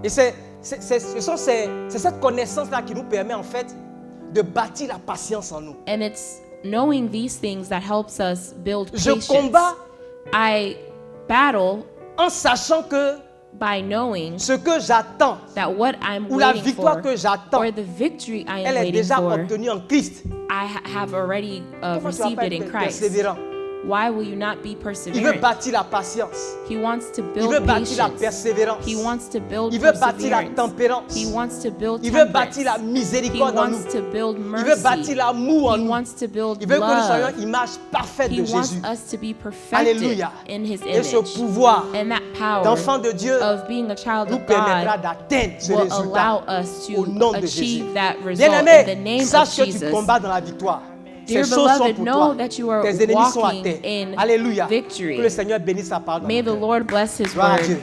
Et c'est cette connaissance-là qui nous permet en fait de bâtir la patience en nous. And it's knowing these things that helps us build Je patience. combats I battle en sachant que by knowing ce que j'attends that what I'm ou la waiting victoire for, que j'attends, or the victory I am elle est waiting déjà for, obtenue en Christ. I have already Comment tu vas received pas it in être Christ. persévérant? Why will you not be Il veut perseverant? bâtir la patience. He wants to Il veut build bâtir la patience. persévérance. He wants to build Il veut bâtir la perseverance. tempérance. He wants to build Il veut temperance. bâtir la He miséricorde en nous. wants to build Il veut bâtir mercy. l'amour en He nous. wants to build Il veut que nous soyons love. image parfaite He de wants Jésus. us to be perfected Alléluia. in His Et ce image. pouvoir And that power d'enfant de Dieu of being a child nous of permettra God d'atteindre ce will résultat allow us au nom to de Jésus. achieve that result in the Bien-aimé, name of sache que tu Jesus. combats dans la victoire. Dear Ces choses sont beloved, pour know toi. that you are Tes ennemis sont à walking terre. in Alléluia. victory. Que le Seigneur bénisse sa parole. dans May nos the cœurs. Lord bless His Gloire à word. Dieu.